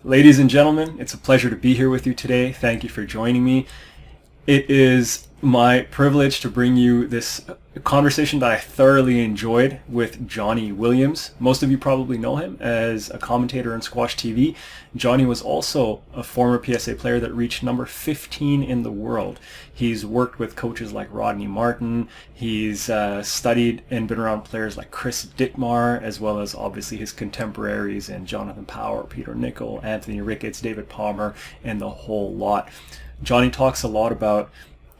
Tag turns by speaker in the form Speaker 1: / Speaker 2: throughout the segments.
Speaker 1: Ladies and gentlemen, it's a pleasure to be here with you today. Thank you for joining me. It is my privilege to bring you this conversation that I thoroughly enjoyed with Johnny Williams. Most of you probably know him as a commentator on SquashTV. Johnny was also a former PSA player that reached number 15 in the world. He's worked with coaches like Rodney Martin. He's studied and been around players like Chris Dittmar, as well as obviously his contemporaries and Johnathan Power, Peter Nicol, Anthony Ricketts, David Palmer, and the whole lot. Johnny talks a lot about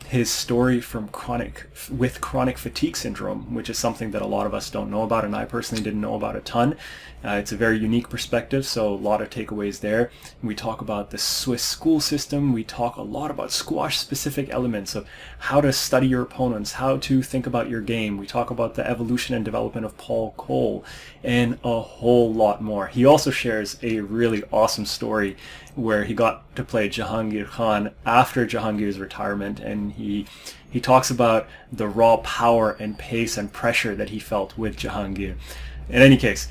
Speaker 1: his story from chronic fatigue syndrome, which is something that a lot of us don't know about, and I personally didn't know about a ton. It's a very unique perspective, so a lot of takeaways there. We talk about the Swiss school system. We talk a lot about squash-specific elements of how to study your opponents, how to think about your game. We talk about the evolution and development of Coll, and a whole lot more. He also shares a really awesome story where he got to play Jahangir Khan after Jahangir's retirement, and he talks about the raw power and pace and pressure that he felt with Jahangir. In any case,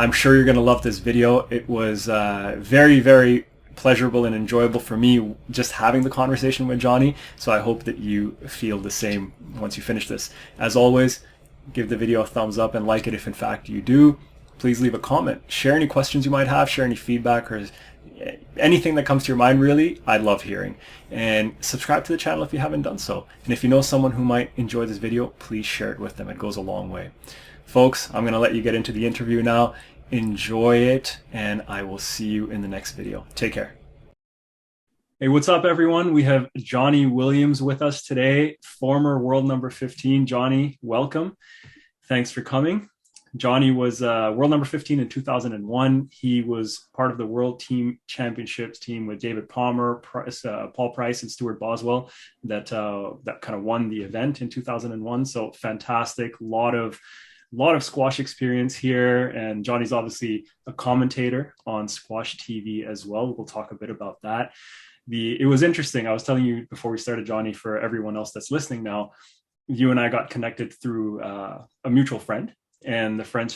Speaker 1: I'm sure you're going to love this video. It was very, very pleasurable and enjoyable for me just having the conversation with Johnny, so I hope that you feel the same once you finish this. As always, give the video a thumbs up and like it if in fact you do. Please leave a comment. Share any questions you might have, share any feedback or anything that comes to your mind, really. I'd love hearing. And subscribe to the channel if you haven't done so. And if you know someone who might enjoy this video, please share it with them. It goes a long way. Folks, I'm going to let you get into the interview now. Enjoy it, and I will see you in the next video. Take care. Hey, what's up, everyone? We have Johnny Williams with us today, former world number 15. Johnny, welcome. Thanks for coming. Johnny was world number 15 in 2001. He was part of the World Team Championships team with David Palmer, Paul Price, and Stuart Boswell that kind of won the event in 2001. So fantastic, lot of squash experience here. And Johnny's obviously a commentator on SquashTV as well. We'll talk a bit about that. It was interesting. I was telling you before we started, Johnny, for everyone else that's listening now, you and I got connected through a mutual friend. And the friend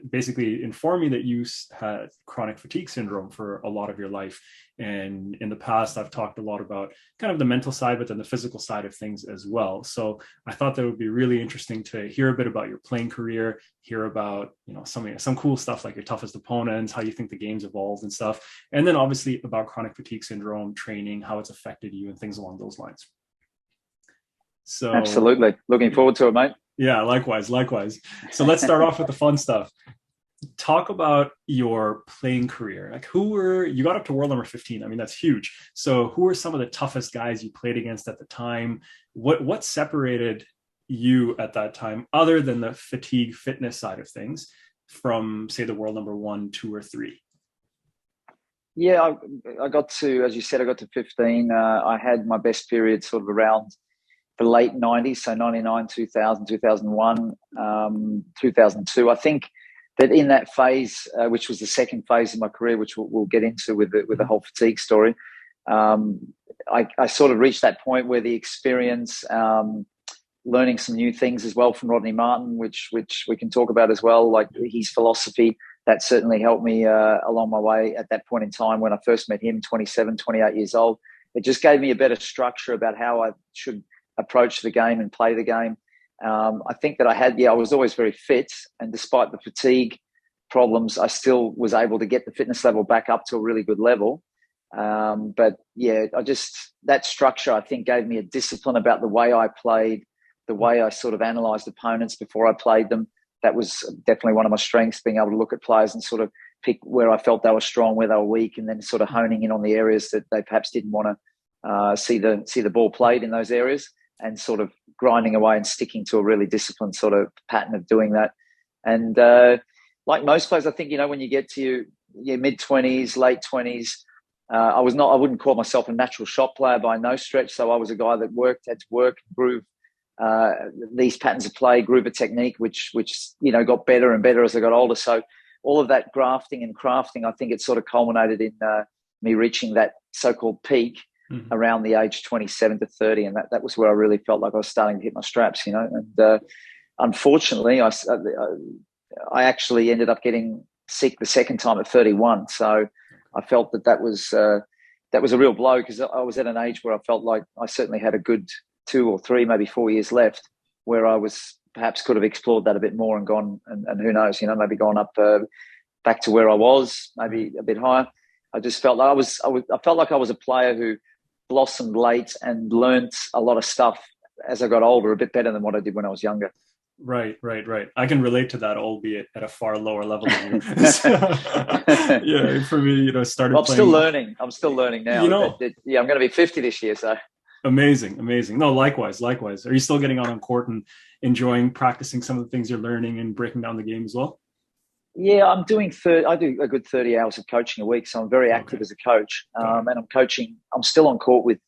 Speaker 1: basically informed me that you had chronic fatigue syndrome for a lot of your life. And in the past, I've talked a lot about kind of the mental side, but then the physical side of things as well. So I thought that would be really interesting to hear a bit about your playing career, hear about, some cool stuff like your toughest opponents, how you think the game's evolved and stuff. And then obviously about chronic fatigue syndrome, training, how it's affected you and things along those lines. So
Speaker 2: absolutely. Looking forward to it, mate.
Speaker 1: Yeah, likewise. So let's start off with the fun stuff. Talk about your playing career. Like, you got up to world number 15. I mean, that's huge. So who were some of the toughest guys you played against at the time? What separated you at that time, other than the fatigue fitness side of things, from, say, the world number 1, 2, or 3?
Speaker 2: Yeah, I got to, as you said, I got to 15. I had my best period sort of around the late 90s, so 99, 2000, 2001, 2002. I think that in that phase, which was the second phase of my career, which we'll get into with the whole fatigue story, I sort of reached that point where the experience, learning some new things as well from Rodney Martin, which we can talk about as well, like his philosophy, that certainly helped me along my way at that point in time when I first met him, 27, 28 years old. It just gave me a better structure about how I should approach the game and play the game. I think that I was always very fit, and despite the fatigue problems, I still was able to get the fitness level back up to a really good level. But yeah, that structure, I think, gave me a discipline about the way I played, the way I sort of analyzed opponents before I played them. That was definitely one of my strengths, being able to look at players and sort of pick where I felt they were strong, where they were weak, and then sort of honing in on the areas that they perhaps didn't want to see the ball played in those areas, and sort of grinding away and sticking to a really disciplined sort of pattern of doing that. And like most players, I think, when you get to your mid-20s, late 20s, I wouldn't call myself a natural shot player by no stretch. So I was a guy that had to work, improve these patterns of play, groove a technique, which got better and better as I got older. So all of that grafting and crafting, I think it sort of culminated in me reaching that so-called peak around the age 27 to 30. And that was where I really felt like I was starting to hit my straps, and unfortunately I actually ended up getting sick the second time at 31. So I felt that was a real blow, because I was at an age where I felt like I certainly had a good 2 or 3, maybe 4 years left, where I was perhaps could have explored that a bit more and gone, and who knows, maybe gone up back to where I was, maybe a bit higher. I just felt like I felt like I was a player who blossomed late and learnt a lot of stuff as I got older, a bit better than what I did when I was younger.
Speaker 1: Right. I can relate to that, albeit at a far lower level than you. So, yeah, for me, started.
Speaker 2: Well, I'm still learning now. I'm going to be 50 this year, so.
Speaker 1: Amazing. No, likewise. Are you still getting out on court and enjoying practicing some of the things you're learning and breaking down the game as well?
Speaker 2: Yeah, I do a good 30 hours of coaching a week, so I'm very active as a coach. And I'm still on court with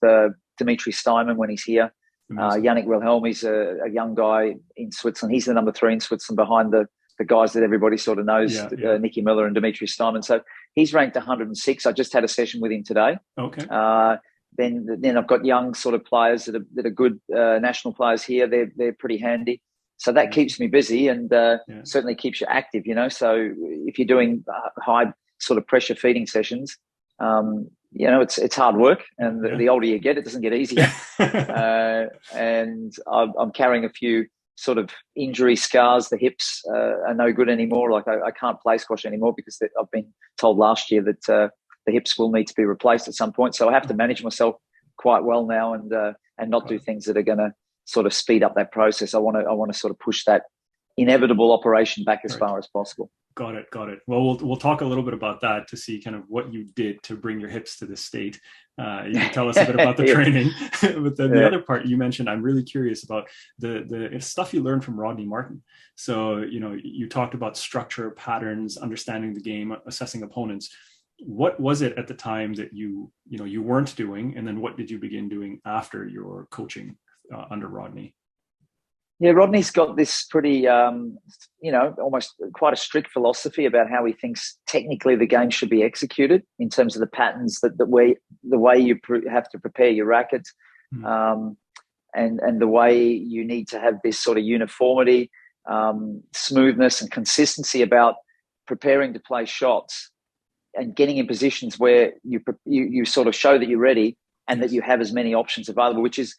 Speaker 2: Dimitri Steinmann when he's here. Yannick Wilhelmi's a young guy in Switzerland. He's the number 3 in Switzerland, behind the guys that everybody sort of knows, Nicky Miller and Dimitri Steinmann. So he's ranked 106. I just had a session with him today.
Speaker 1: Okay.
Speaker 2: Then I've got young sort of players that are good national players here. They're pretty handy. So that keeps me busy and certainly keeps you active, So if you're doing high sort of pressure feeding sessions, it's hard work, and the older you get, it doesn't get easier. And I'm carrying a few sort of injury scars. The hips are no good anymore. Like I can't play squash anymore because I've been told last year that the hips will need to be replaced at some point. So I have to manage myself quite well now and not do things that are going to sort of speed up that process. I want to sort of push that inevitable operation back as far as possible.
Speaker 1: Got it. Well, we'll talk a little bit about that to see kind of what you did to bring your hips to this state. You can tell us a bit about the training, but then the other part you mentioned, I'm really curious about the stuff you learned from Rodney Martin. So, you talked about structure, patterns, understanding the game, assessing opponents. What was it at the time that you weren't doing, and then what did you begin doing after your coaching under Rodney?
Speaker 2: Yeah, Rodney's got this pretty, almost quite a strict philosophy about how he thinks technically the game should be executed in terms of the patterns, the way you have to prepare your racket, and the way you need to have this sort of uniformity, smoothness and consistency about preparing to play shots and getting in positions where you sort of show that you're ready and that you have as many options available, which is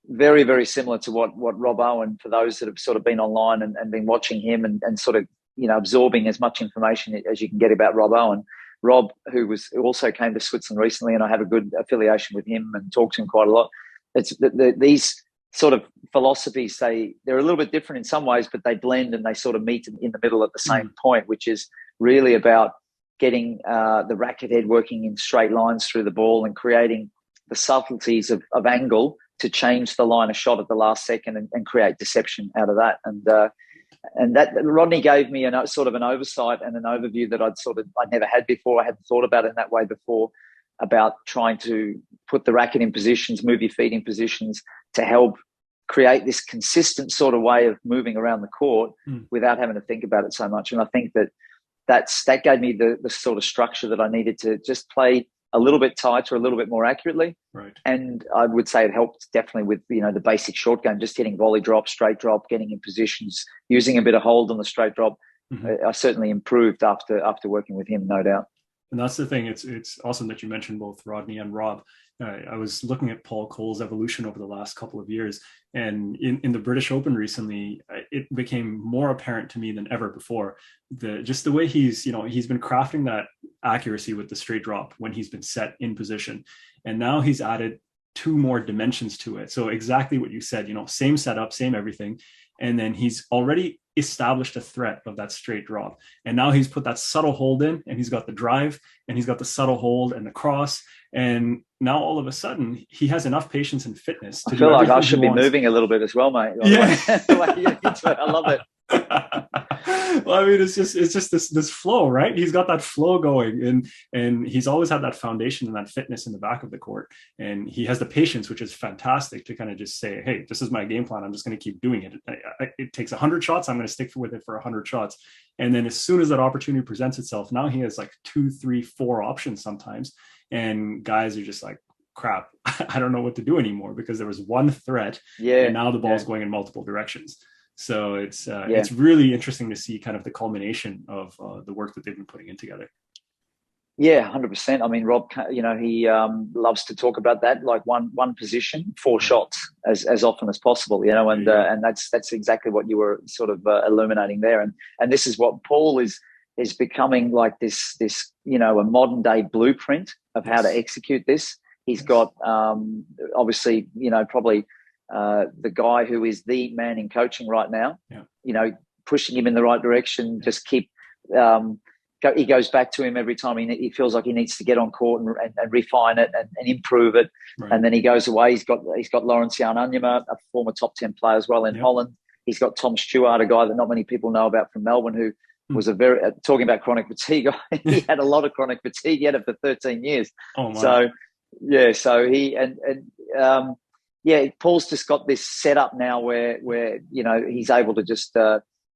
Speaker 2: very, very similar to what Rob Owen, for those that have sort of been online and been watching him and sort of, absorbing as much information as you can get about Rob Owen. Rob, who also came to Switzerland recently, and I have a good affiliation with him and talk to him quite a lot. It's these sort of philosophies, they're a little bit different in some ways, but they blend and they sort of meet in the middle at the same point, which is really about getting the racket head working in straight lines through the ball and creating the subtleties of angle to change the line of shot at the last second and create deception out of that. And that Rodney gave me a sort of an oversight and an overview that I'd never had before. I hadn't thought about it in that way before, about trying to put the racket in positions, move your feet in positions to help create this consistent sort of way of moving around the court without having to think about it so much. And I think that gave me the sort of structure that I needed to just play a little bit tighter, a little bit more accurately.
Speaker 1: Right. And
Speaker 2: I would say it helped definitely with, the basic short game, just hitting volley drop, straight drop, getting in positions, using a bit of hold on the straight drop. I certainly improved after working with him, no doubt.
Speaker 1: And that's the thing. It's awesome that you mentioned both Rodney and Rob. I was looking at Paul Coll's evolution over the last couple of years, and in the British Open recently, it became more apparent to me than ever before. The way he's been crafting that accuracy with the straight drop when he's been set in position, and now he's added 2 more dimensions to it. So exactly what you said, same setup, same everything, and then he's already established a threat of that straight drop, and now he's put that subtle hold in, and he's got the drive, and he's got the subtle hold and the cross, and now all of a sudden he has enough patience and fitness to
Speaker 2: I feel like I should be moving a little bit as well, mate. I love it.
Speaker 1: Well, I mean, it's just this flow, right? He's got that flow going, and he's always had that foundation and that fitness in the back of the court, and he has the patience, which is fantastic, to kind of just say, hey, this is my game plan, I'm just going to keep doing it. It takes 100 shots, I'm going to stick with it for 100 shots. And then as soon as that opportunity presents itself, now he has like 2, 3, 4 options sometimes, and guys are just like, crap, I don't know what to do anymore, because there was one threat, and now the ball's going in multiple directions. So it's really interesting to see kind of the culmination of the work that they've been putting in together.
Speaker 2: Yeah, 100%. I mean, Rob, he loves to talk about that, like one position, 4 shots as often as possible, and that's exactly what you were sort of illuminating there. And this is what Paul is becoming, like this a modern day blueprint of how to execute this. He's got obviously, probably the guy who is the man in coaching right now, pushing him in the right direction, just keep he goes back to him every time he feels like he needs to get on court and refine it and improve it. Right. And then he goes away. He's got Lawrence Jan Anjema, a former top 10 player as well in Holland. He's got Tom Stewart, a guy that not many people know about from Melbourne, who was a very talking about chronic fatigue. He had a lot of chronic fatigue. He had it for 13 years.
Speaker 1: Oh my.
Speaker 2: So he Paul's just got this setup now where he's able to just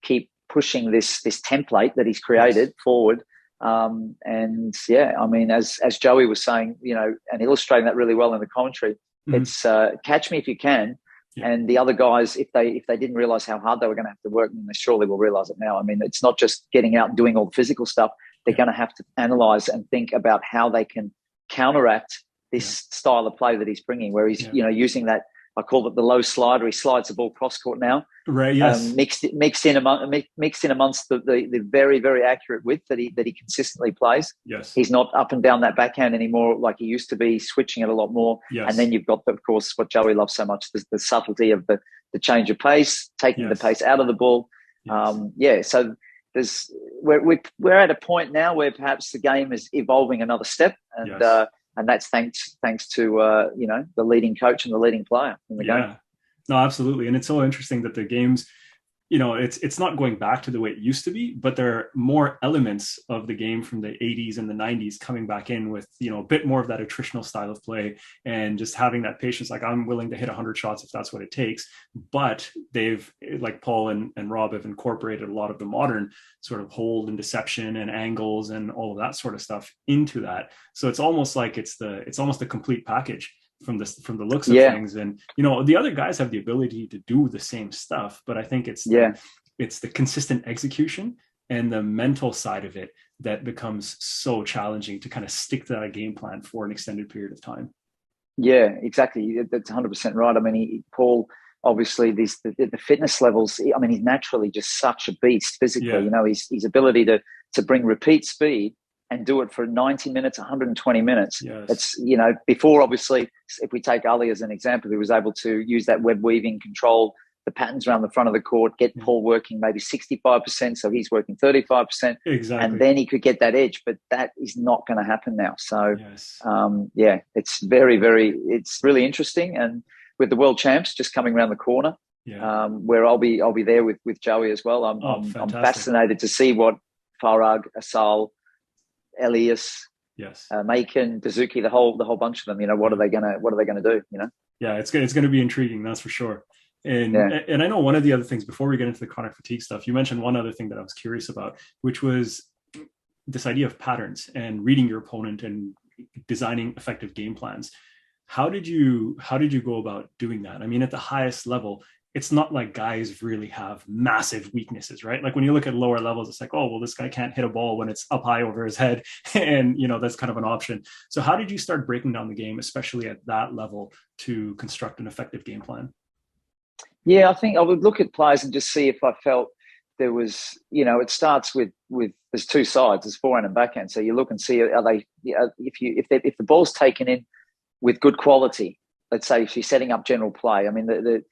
Speaker 2: keep pushing this template that he's created forward. I mean, as Joey was saying, and illustrating that really well in the commentary, it's catch me if you can. Yeah. And the other guys, if they didn't realize how hard they were going to have to work, then they surely will realize it now. I mean, it's not just getting out and doing all the physical stuff. They're going to have to analyze and think about how they can counteract this style of play that he's bringing, where he's using that. I call it the low slider. He slides the ball cross court now.
Speaker 1: Right. Yes.
Speaker 2: Mixed in amongst the very, very accurate width that he consistently plays.
Speaker 1: Yes.
Speaker 2: He's not up and down that backhand anymore like he used to be, switching it a lot more. Yes. And then you've got, of course, what Joey loves so much, the subtlety of the change of pace, taking the pace out of the ball. Yes. So we're at a point now where perhaps the game is evolving another step, and that's thanks to the leading coach and the leading player in the game.
Speaker 1: No, absolutely. And it's so interesting that the games, it's not going back to the way it used to be, but there are more elements of the game from the 80s and the 90s coming back in with, a bit more of that attritional style of play and just having that patience. Like, I'm willing to hit 100 shots if that's what it takes. But they've, like Paul and Rob, have incorporated a lot of the modern sort of hold and deception and angles and all of that sort of stuff into that. So it's almost like it's almost a complete package from the looks of things. And the other guys have the ability to do the same stuff, but I think it's the consistent execution and the mental side of it that becomes so challenging to kind of stick to that game plan for an extended period of time.
Speaker 2: Yeah, exactly. That's 100% right. I mean, Paul, obviously the fitness levels, I mean, he's naturally just such a beast physically. His ability to bring repeat speed and do it for 90 minutes, 120 minutes. Yes. It's, before, obviously, if we take Ali as an example, who was able to use that web weaving, control the patterns around the front of the court, get Paul working maybe 65%, so he's working 35%.
Speaker 1: Exactly.
Speaker 2: And then he could get that edge, but that is not going to happen now. So, it's very, very, it's really interesting. And with the world champs just coming around the corner, where I'll be there with Joey as well. I'm fascinated to see what Farag, Asal, Elias, Macon, Dazuki, the whole bunch of them. What are they gonna do?
Speaker 1: Yeah, it's gonna be intriguing, that's for sure. And I know one of the other things, before we get into the chronic fatigue stuff, you mentioned one other thing that I was curious about, which was this idea of patterns and reading your opponent and designing effective game plans. How did you go about doing that? I mean, at the highest level, it's not like guys really have massive weaknesses, right? Like when you look at lower levels, it's like, oh, well, this guy can't hit a ball when it's up high over his head. And, that's kind of an option. So how did you start breaking down the game, especially at that level, to construct an effective game plan?
Speaker 2: Yeah, I think I would look at players and just see if I felt there was, it starts with there's two sides, there's forehand and backhand. So you look and see, are they, if the ball's taken in with good quality, let's say if you're setting up general play, I mean, the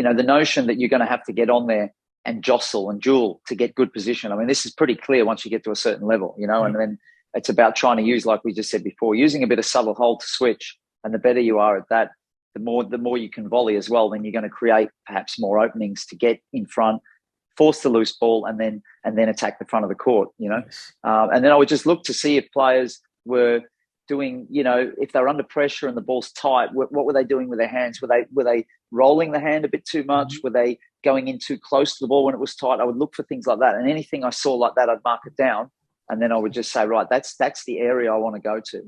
Speaker 2: notion that you're going to have to get on there and jostle and duel to get good position. I mean, this is pretty clear once you get to a certain level, and then it's about trying to use, like we just said before, using a bit of subtle hold to switch. And the better you are at that, the more you can volley as well, then you're going to create perhaps more openings to get in front, force the loose ball, and then attack the front of the court,
Speaker 1: Nice.
Speaker 2: And then I would just look to see if players were doing, if they're under pressure and the ball's tight, what were they doing with their hands? Were they rolling the hand a bit too much? Mm-hmm. Were they going in too close to the ball when it was tight? I would look for things like that. And anything I saw like that, I'd mark it down. And then I would just say, right, that's the area I want to go to, I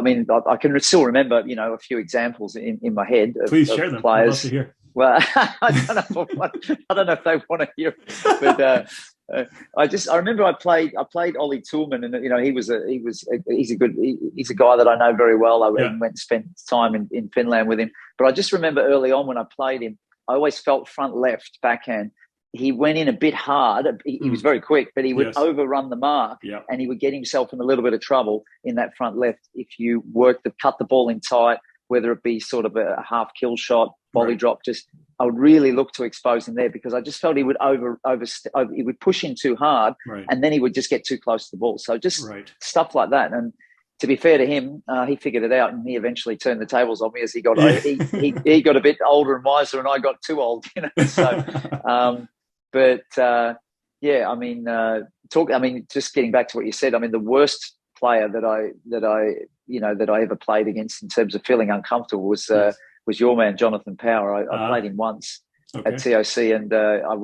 Speaker 2: mean, I can still remember, a few examples in my head of,
Speaker 1: Please share them.
Speaker 2: Players.
Speaker 1: I'd love to hear.
Speaker 2: Well, I don't know if they want to hear it, but I remember I played Ollie Toolman, and he's a guy that I know very well. I even went and spent time in Finland with him. But I just remember early on when I played him, I always felt front left backhand. He went in a bit hard. He was very quick, but he would overrun the mark, and he would get himself in a little bit of trouble in that front left if you cut the ball in tight, whether it be sort of a half kill shot, volley drop. I would really look to expose him there, because I just felt he would he would push in too hard, and then he would just get too close to the ball. So just stuff like that. And to be fair to him, he figured it out, and he eventually turned the tables on me as he got he got a bit older and wiser, and I got too old. So. Just getting back to what you said, I mean, the worst player that I ever played against in terms of feeling uncomfortable was your man, Johnathan Power. I played him once at TOC, and I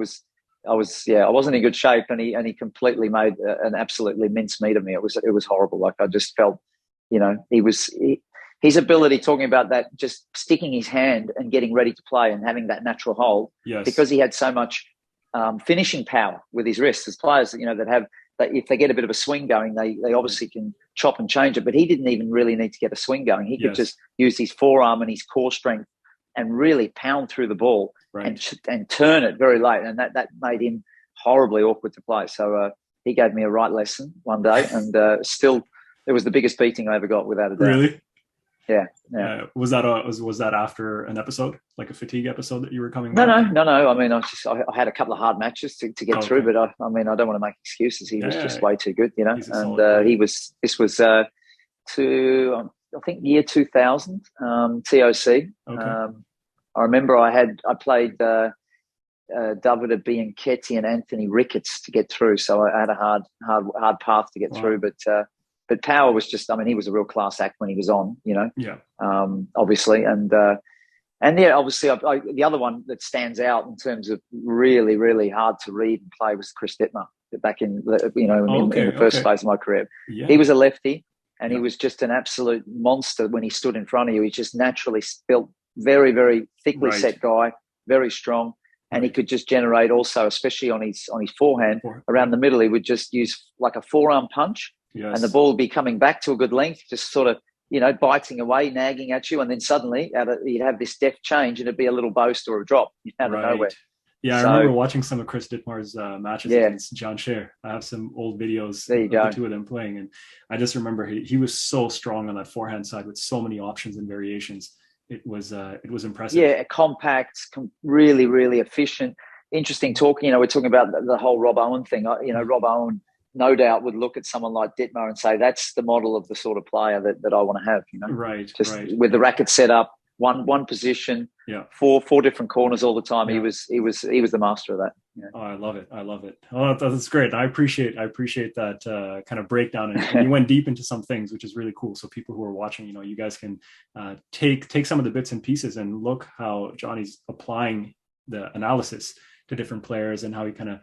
Speaker 2: wasn't in good shape, and he completely made an absolutely mincemeat of me. It was horrible. Like, I just felt, his ability, talking about that, just sticking his hand and getting ready to play and having that natural hold, because he had so much finishing power with his wrists. As players, that if they get a bit of a swing going, they obviously can chop and change it, but he didn't even really need to get a swing going. He could just use his forearm and his core strength and really pound through the ball and turn it very late, and that made him horribly awkward to play. So he gave me a right lesson one day, and still, it was the biggest beating I ever got, without a doubt.
Speaker 1: Really?
Speaker 2: Yeah.
Speaker 1: Was that after an episode, like a fatigue episode that you were coming
Speaker 2: back?
Speaker 1: No.
Speaker 2: I mean, I had a couple of hard matches to get through, but I don't want to make excuses. He was just way too good,
Speaker 1: This was
Speaker 2: to, I think, year 2000, TOC. I remember I played Davide Bianchetti and Anthony Ricketts to get through, so I had a hard path to get through, but Power was just, I mean, he was a real class act when he was on, obviously. Obviously, the other one that stands out in terms of really, really hard to read and play was Chris Dittmar, back in the first phase of my career. Yeah. He was a lefty, and he was just an absolute monster when he stood in front of you. He just naturally built, very, very thickly set guy, very strong. And he could just generate also, especially on his forehand, around the middle, he would just use like a forearm punch. Yes. And the ball would be coming back to a good length, just sort of, biting away, nagging at you. And then suddenly you'd have this deft change, and it'd be a little boast or a drop out of nowhere.
Speaker 1: Yeah, I remember watching some of Chris Dittmar's matches against John Scher. I have some old videos of the two of them playing. And I just remember he was so strong on that forehand side with so many options and variations. It was impressive. Yeah,
Speaker 2: compact, really, really efficient. Interesting talk. We're talking about the whole Rob Owen thing. Rob Owen, no doubt, would look at someone like Dittmar and say, that's the model of the sort of player that I want to have,
Speaker 1: Right.
Speaker 2: With the racket set up, one position, four different corners all the time. Yeah. He was the master of that. Yeah.
Speaker 1: Oh, I love it. Oh, that's great. I appreciate that kind of breakdown, and you went deep into some things, which is really cool. So people who are watching, you guys can take some of the bits and pieces and look how Johnny's applying the analysis to different players, and how he kind of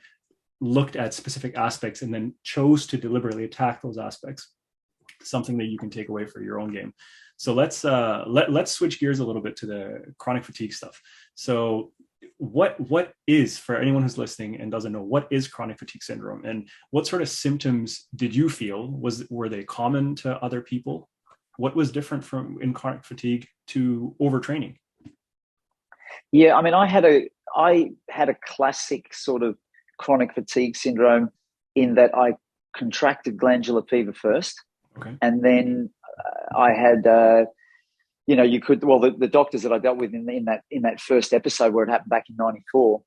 Speaker 1: looked at specific aspects and then chose to deliberately attack those aspects. Something that you can take away for your own game. So let's switch gears a little bit to the chronic fatigue stuff. So what is, for anyone who's listening and doesn't know, what is chronic fatigue syndrome, and what sort of symptoms did you feel? Were they common to other people? What was different in chronic fatigue to overtraining?
Speaker 2: Yeah, I mean, I had a classic sort of chronic fatigue syndrome, in that I contracted glandular fever first.
Speaker 1: Okay.
Speaker 2: And then I had, the doctors that I dealt with in that first episode where it happened back in '94,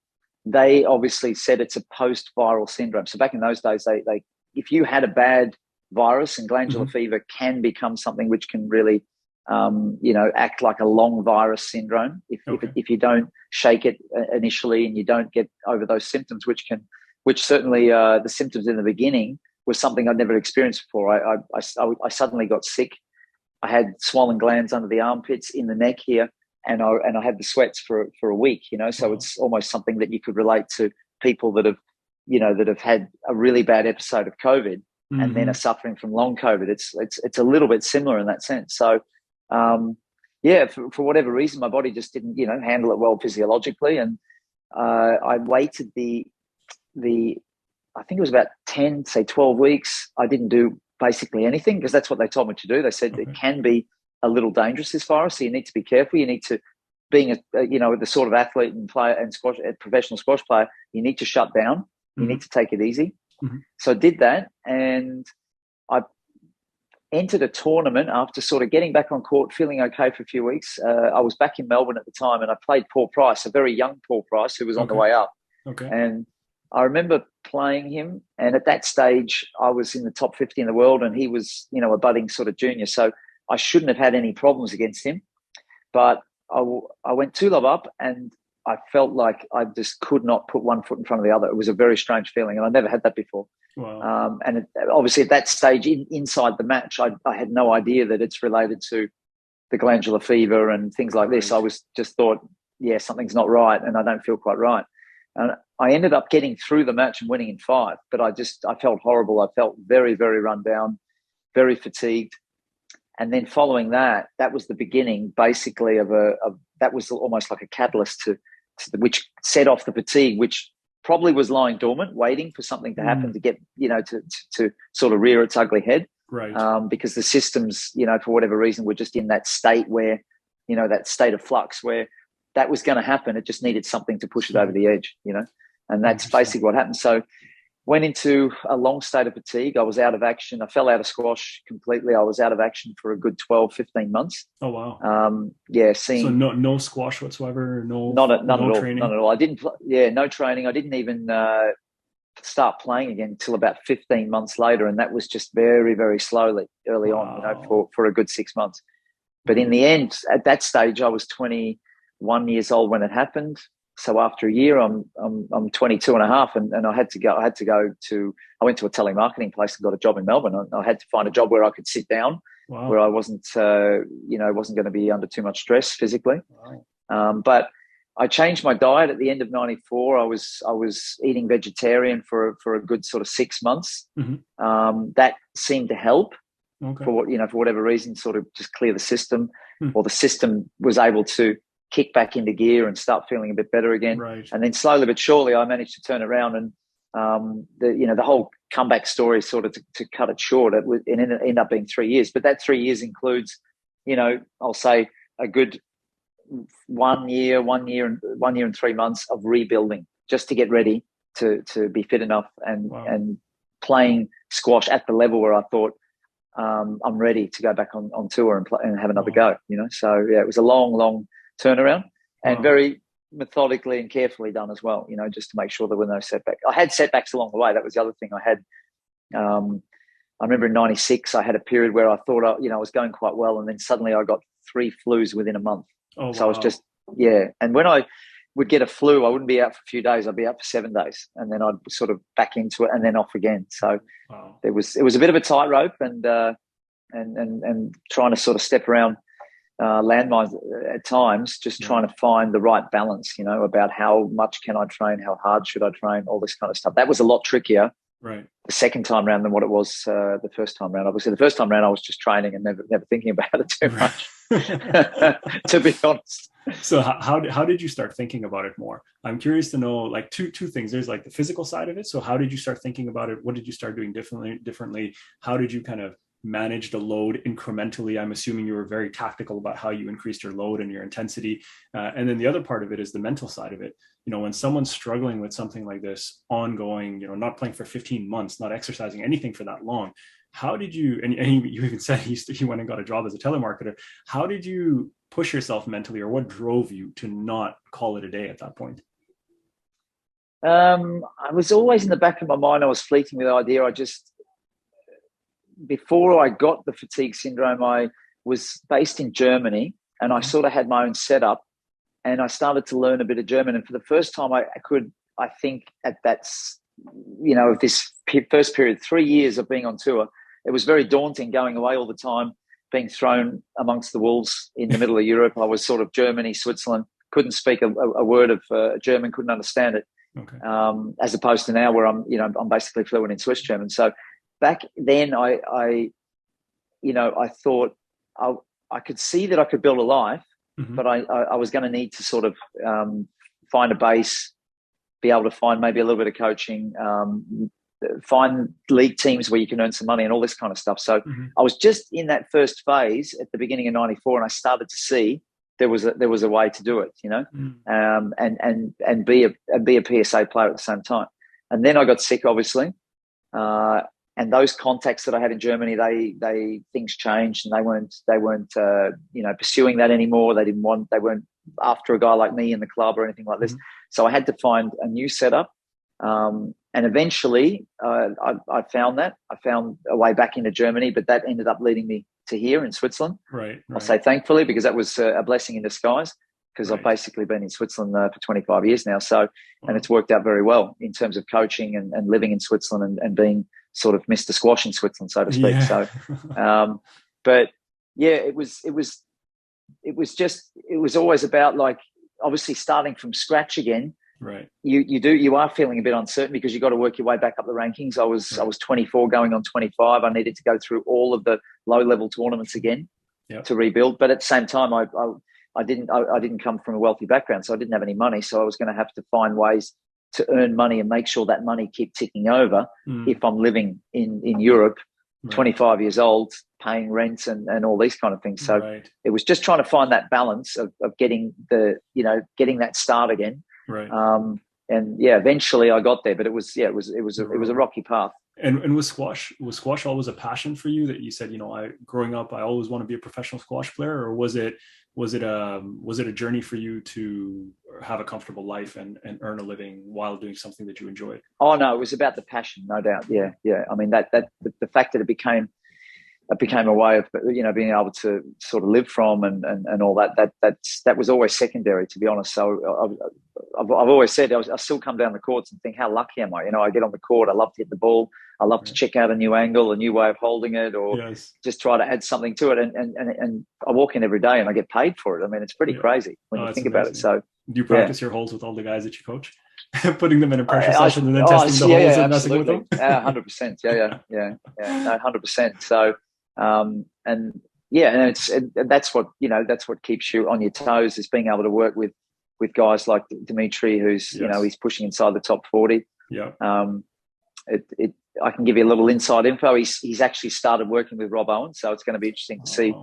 Speaker 2: they obviously said it's a post-viral syndrome. So back in those days, they if you had a bad virus, and glandular fever can become something which can really, act like a long virus syndrome if you don't shake it initially, and you don't get over those symptoms, which certainly the symptoms in the beginning was something I'd never experienced before. I suddenly got sick. I had swollen glands under the armpits, in the neck here, and I had the sweats for a week. So it's almost something that you could relate to people that have had a really bad episode of COVID and then are suffering from long COVID. It's a little bit similar in that sense. So for whatever reason, my body just didn't handle it well physiologically, and I waited the I think it was about 10, say 12 weeks, I didn't do basically anything, because that's what they told me to do. They said it can be a little dangerous, this virus, so you need to be careful. You need to, being the sort of athlete and player and squash, a professional squash player, you need to shut down. You need to take it easy. So I did that, and I entered a tournament after sort of getting back on court, feeling okay for a few weeks. I was back in Melbourne at the time, and I played Paul Price, a very young Paul Price who was on the way up. And I remember playing him, and at that stage I was in the top 50 in the world, and he was, a budding sort of junior. So I shouldn't have had any problems against him. But I went 2-love up, and I felt like I just could not put one foot in front of the other. It was a very strange feeling, and I never had that before.
Speaker 1: Wow.
Speaker 2: And obviously at that stage, inside the match, I had no idea that it's related to the glandular fever and things like this. I was just thought, something's not right, and I don't feel quite right. And I ended up getting through the match and winning in 5, but I felt horrible. I felt very, very run down, very fatigued. And then following that was the beginning, basically, that was almost like a catalyst to which set off the fatigue, which probably was lying dormant, waiting for something to happen to get, to sort of rear its ugly head.
Speaker 1: Right.
Speaker 2: Because the systems, for whatever reason, were just in that state where, that state of flux where that was going to happen. It just needed something to push it over the edge, and that's basically what happened. So went into a long state of fatigue. I was out of action. I fell out of squash completely. I was out of action for a good 12, 15 months.
Speaker 1: Oh, wow.
Speaker 2: So
Speaker 1: no squash whatsoever?
Speaker 2: None at all.
Speaker 1: Training?
Speaker 2: None at all. I didn't, no training. I didn't even start playing again until about 15 months later. And that was just very, very slowly early on, for a good 6 months. But in the end, at that stage, I was 21 years old when it happened. So after a year, I'm 22 and a half, and I went to a telemarketing place and got a job in Melbourne. I had to find a job where I could sit down, where I wasn't going to be under too much stress physically.
Speaker 1: Wow.
Speaker 2: But I changed my diet at the end of '94. I was eating vegetarian for a good sort of 6 months. That seemed to help. For whatever reason, sort of just clear the system, or the system was able to kick back into gear and start feeling a bit better again.
Speaker 1: Right.
Speaker 2: And then slowly but surely, I managed to turn around, and the whole comeback story, sort of to cut it short, it ended up being 3 years. But that 3 years includes, I'll say a good 1 year and 3 months of rebuilding, just to get ready to be fit enough and playing squash at the level where I thought, I'm ready to go back on tour and have another go. So it was a long turnaround, and very methodically and carefully done as well, just to make sure there were no setbacks. I had setbacks along the way. That was the other thing I had. I remember in '96, I had a period where I thought, I was going quite well, and then suddenly I got 3 flus within a month. So I was just, and when I would get a flu, I wouldn't be out for a few days. I'd be out for 7 days, and then I'd sort of back into it and then off again. So it was a bit of a tightrope, and trying to sort of step around landmines at times, just trying to find the right balance, about how much can I train, how hard should I train, all this kind of stuff. That was a lot trickier the second time round than what it was the first time round. Obviously, the first time round I was just training and never thinking about it too much, to be honest.
Speaker 1: So how did you start thinking about it more? I'm curious to know, like, two things. There's like the physical side of it. So how did you start thinking about it? What did you start doing differently? How did you kind of manage the load incrementally? I'm assuming you were very tactical about how you increased your load and your intensity. And then the other part of it is the mental side of it. When someone's struggling with something like this ongoing, not playing for 15 months, not exercising anything for that long, how did you, and you even said he went and got a job as a telemarketer. How did you push yourself mentally, or what drove you to not call it a day at that point?
Speaker 2: I was always in the back of my mind, I was fleeting with the idea. Before I got the fatigue syndrome, I was based in Germany, and I sort of had my own setup, and I started to learn a bit of German. And for the first time, I think at that, this first period, 3 years of being on tour, it was very daunting going away all the time, being thrown amongst the wolves in the middle of Europe. I was sort of Germany, Switzerland, couldn't speak a word of German, couldn't understand it. As opposed to now where I'm basically fluent in Swiss German. So back then, I thought I could see that I could build a life, but I was going to need to sort of find a base, be able to find maybe a little bit of coaching, find league teams where you can earn some money and all this kind of stuff. So I was just in that first phase at the beginning of '94, and I started to see there was a way to do it, and be a PSA player at the same time. And then I got sick, obviously, and those contacts that I had in Germany, they things changed, and they weren't pursuing that anymore. They weren't after a guy like me in the club or anything like this. So I had to find a new setup. And eventually I found a way back into Germany, but that ended up leading me to here in Switzerland.
Speaker 1: Right.
Speaker 2: I'll say thankfully, because that was a blessing in disguise, because I've basically been in Switzerland for 25 years now. So, and it's worked out very well in terms of coaching and living in Switzerland and being sort of Mr. Squash in Switzerland, so to speak.
Speaker 1: Yeah.
Speaker 2: So, but yeah, it was always about, like, obviously starting from scratch again.
Speaker 1: Right.
Speaker 2: You are feeling a bit uncertain because you got to work your way back up the rankings. I was 24 going on 25. I needed to go through all of the low level tournaments again to rebuild. But at the same time, I didn't come from a wealthy background, so I didn't have any money. So I was going to have to find ways to earn money and make sure that money kept ticking over if I'm living in Europe, 25 years old, paying rent and all these kind of things. So it was just trying to find that balance of getting getting that start again.
Speaker 1: Right.
Speaker 2: And yeah, eventually I got there, but it was a rocky path.
Speaker 1: And was squash always a passion for you, that you said, growing up, I always want to be a professional squash player? Or was it a journey for you to have a comfortable life and earn a living while doing something that you enjoyed?
Speaker 2: Oh no, it was about the passion, no doubt. Yeah. I mean, that the fact that it became a way of being able to sort of live from and all that was always secondary, to be honest. So I've always said I still come down the courts and think, how lucky am I? I get on the court, I love to hit the ball, I love to check out a new angle, a new way of holding it, or just try to add something to it. And I walk in every day and I get paid for it. I mean, it's pretty crazy when you think about it. So
Speaker 1: do you practice your holds with all the guys that you coach? Putting them in a pressure session and then testing the holes and messing with them?
Speaker 2: 100%. Yeah. No, 100%. So that's what keeps you on your toes, is being able to work with guys like Dimitri, who's he's pushing inside the top 40.
Speaker 1: Yeah.
Speaker 2: I can give you a little inside info. He's actually started working with Rob Owen, so it's going to be interesting to see.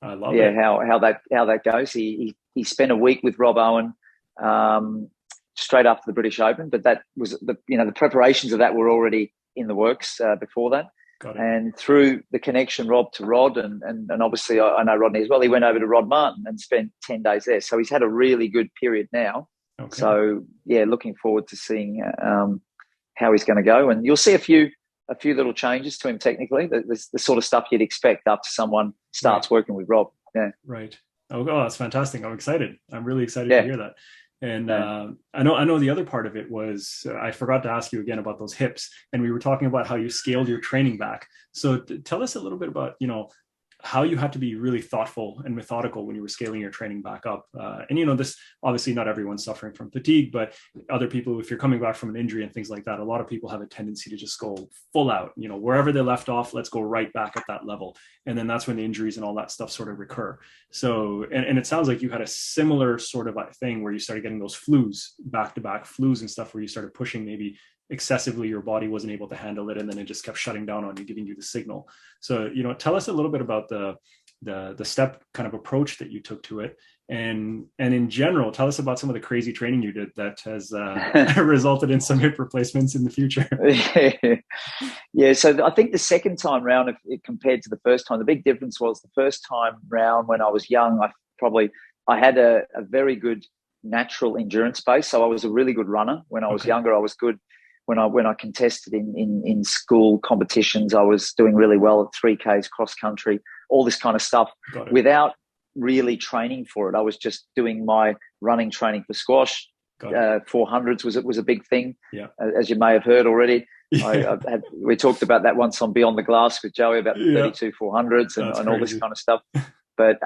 Speaker 1: I love it.
Speaker 2: How that goes. He spent a week with Rob Owen straight after the British Open, but that was the preparations of that were already in the works before that.
Speaker 1: Got it. And
Speaker 2: through the connection, Rob to Rod, and obviously I know Rodney as well, he went over to Rod Martin and spent 10 days there. So he's had a really good period now. Okay. So, looking forward to seeing how he's going to go. And you'll see a few little changes to him technically, the sort of stuff you'd expect after someone starts working with Rob. Yeah.
Speaker 1: Right. Oh, that's fantastic. I'm excited. I'm really excited to hear that. And I know the other part of it was, I forgot to ask you again about those hips, and we were talking about how you scaled your training back. So tell us a little bit about, how you had to be really thoughtful and methodical when you were scaling your training back up. And this, obviously not everyone's suffering from fatigue, but other people, if you're coming back from an injury and things like that, a lot of people have a tendency to just go full out, wherever they left off, let's go right back at that level. And then that's when the injuries and all that stuff sort of recur. So, and it sounds like you had a similar sort of thing where you started getting those flus, back-to-back flus and stuff, where you started pushing maybe excessively, your body wasn't able to handle it, and then it just kept shutting down on you, giving you the signal. So tell us a little bit about the step kind of approach that you took to it, and in general, tell us about some of the crazy training you did that has resulted in some hip replacements in the future.
Speaker 2: So I think the second time round, if compared to the first time, the big difference was the first time round when I was young, I had a very good natural endurance base. So I was a really good runner when I was younger. I was good when I contested in school competitions. I was doing really well at 3Ks, cross country, all this kind of stuff without really training for it. I was just doing my running training for squash. 400s was a big thing, as you may have heard already. We talked about that once on Beyond the Glass with Joey about the 32 400s and all this kind of stuff. But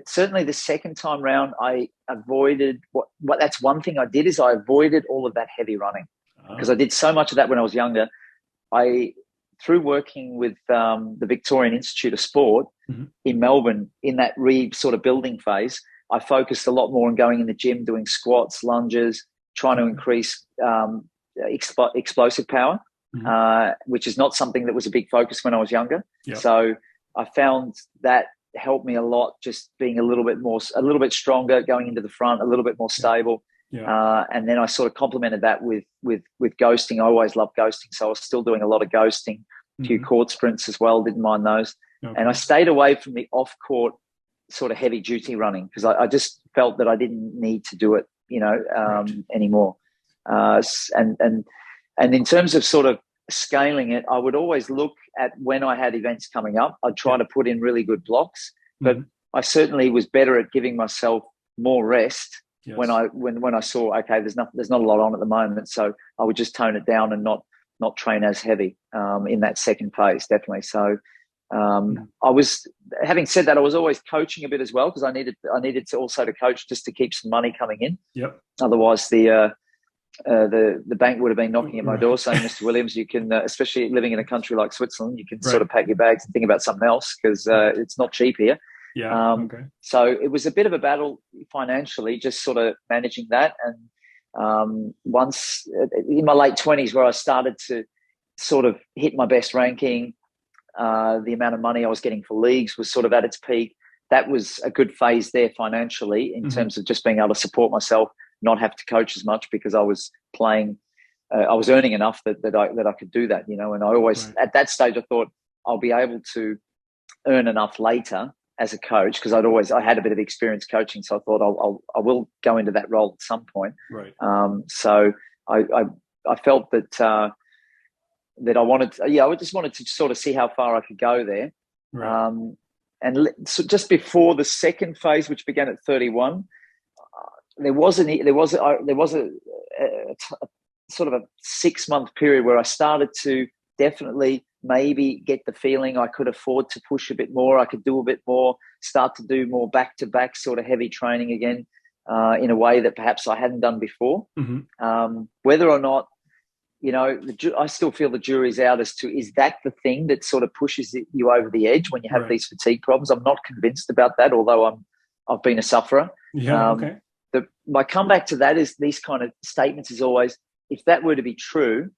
Speaker 2: certainly the second time round, I avoided that's one thing I did, is I avoided all of that heavy running, because I did so much of that when I was younger. Through working with the Victorian Institute of Sport in Melbourne, in that sort of building phase, I focused a lot more on going in the gym, doing squats, lunges, trying to increase explosive power. which is not something that was a big focus when I was younger.
Speaker 1: Yep.
Speaker 2: So I found that helped me a lot, just being a little bit stronger going into the front, a little bit more stable.
Speaker 1: Yeah.
Speaker 2: And then I sort of complemented that with ghosting. I always loved ghosting, so I was still doing a lot of ghosting, a few court sprints as well, didn't mind those. Okay. And I stayed away from the off-court sort of heavy duty running because I just felt that I didn't need to do it, anymore. And in terms of sort of scaling it, I would always look at when I had events coming up. I'd try to put in really good blocks, but I certainly was better at giving myself more rest when I saw, okay, there's not a lot on at the moment, so I would just tone it down and not train as heavy in that second phase, definitely. So I was, having said that, I was always coaching a bit as well because I needed to also to coach just to keep some money coming in.
Speaker 1: Yep.
Speaker 2: Otherwise, the bank would have been knocking at my door saying, Mr. Williams, you can, especially living in a country like Switzerland, you can sort of pack your bags and think about something else because it's not cheap here.
Speaker 1: Yeah.
Speaker 2: So it was a bit of a battle financially, just sort of managing that. And once in my late 20s, where I started to sort of hit my best ranking, the amount of money I was getting for leagues was sort of at its peak. That was a good phase there financially in terms of just being able to support myself, not have to coach as much because I was playing. I was earning enough that I could do that, And I always at that stage I thought I'll be able to earn enough later as a coach because I had a bit of experience coaching, so I thought I will go into that role at some point.
Speaker 1: Right.
Speaker 2: So I felt that I wanted, I just wanted to sort of see how far I could go there.
Speaker 1: Right.
Speaker 2: And so just before the second phase, which began at 31, there was a sort of a 6-month period where I started to definitely maybe get the feeling I could afford to push a bit more. I could do a bit more, start to do more back-to-back sort of heavy training again in a way that perhaps I hadn't done before. Whether or not, I still feel the jury's out as to, is that the thing that sort of pushes you over the edge when you have these fatigue problems? I'm not convinced about that, although I've been a sufferer.
Speaker 1: Yeah, okay.
Speaker 2: My comeback to that is these kind of statements is always, if that were to be true,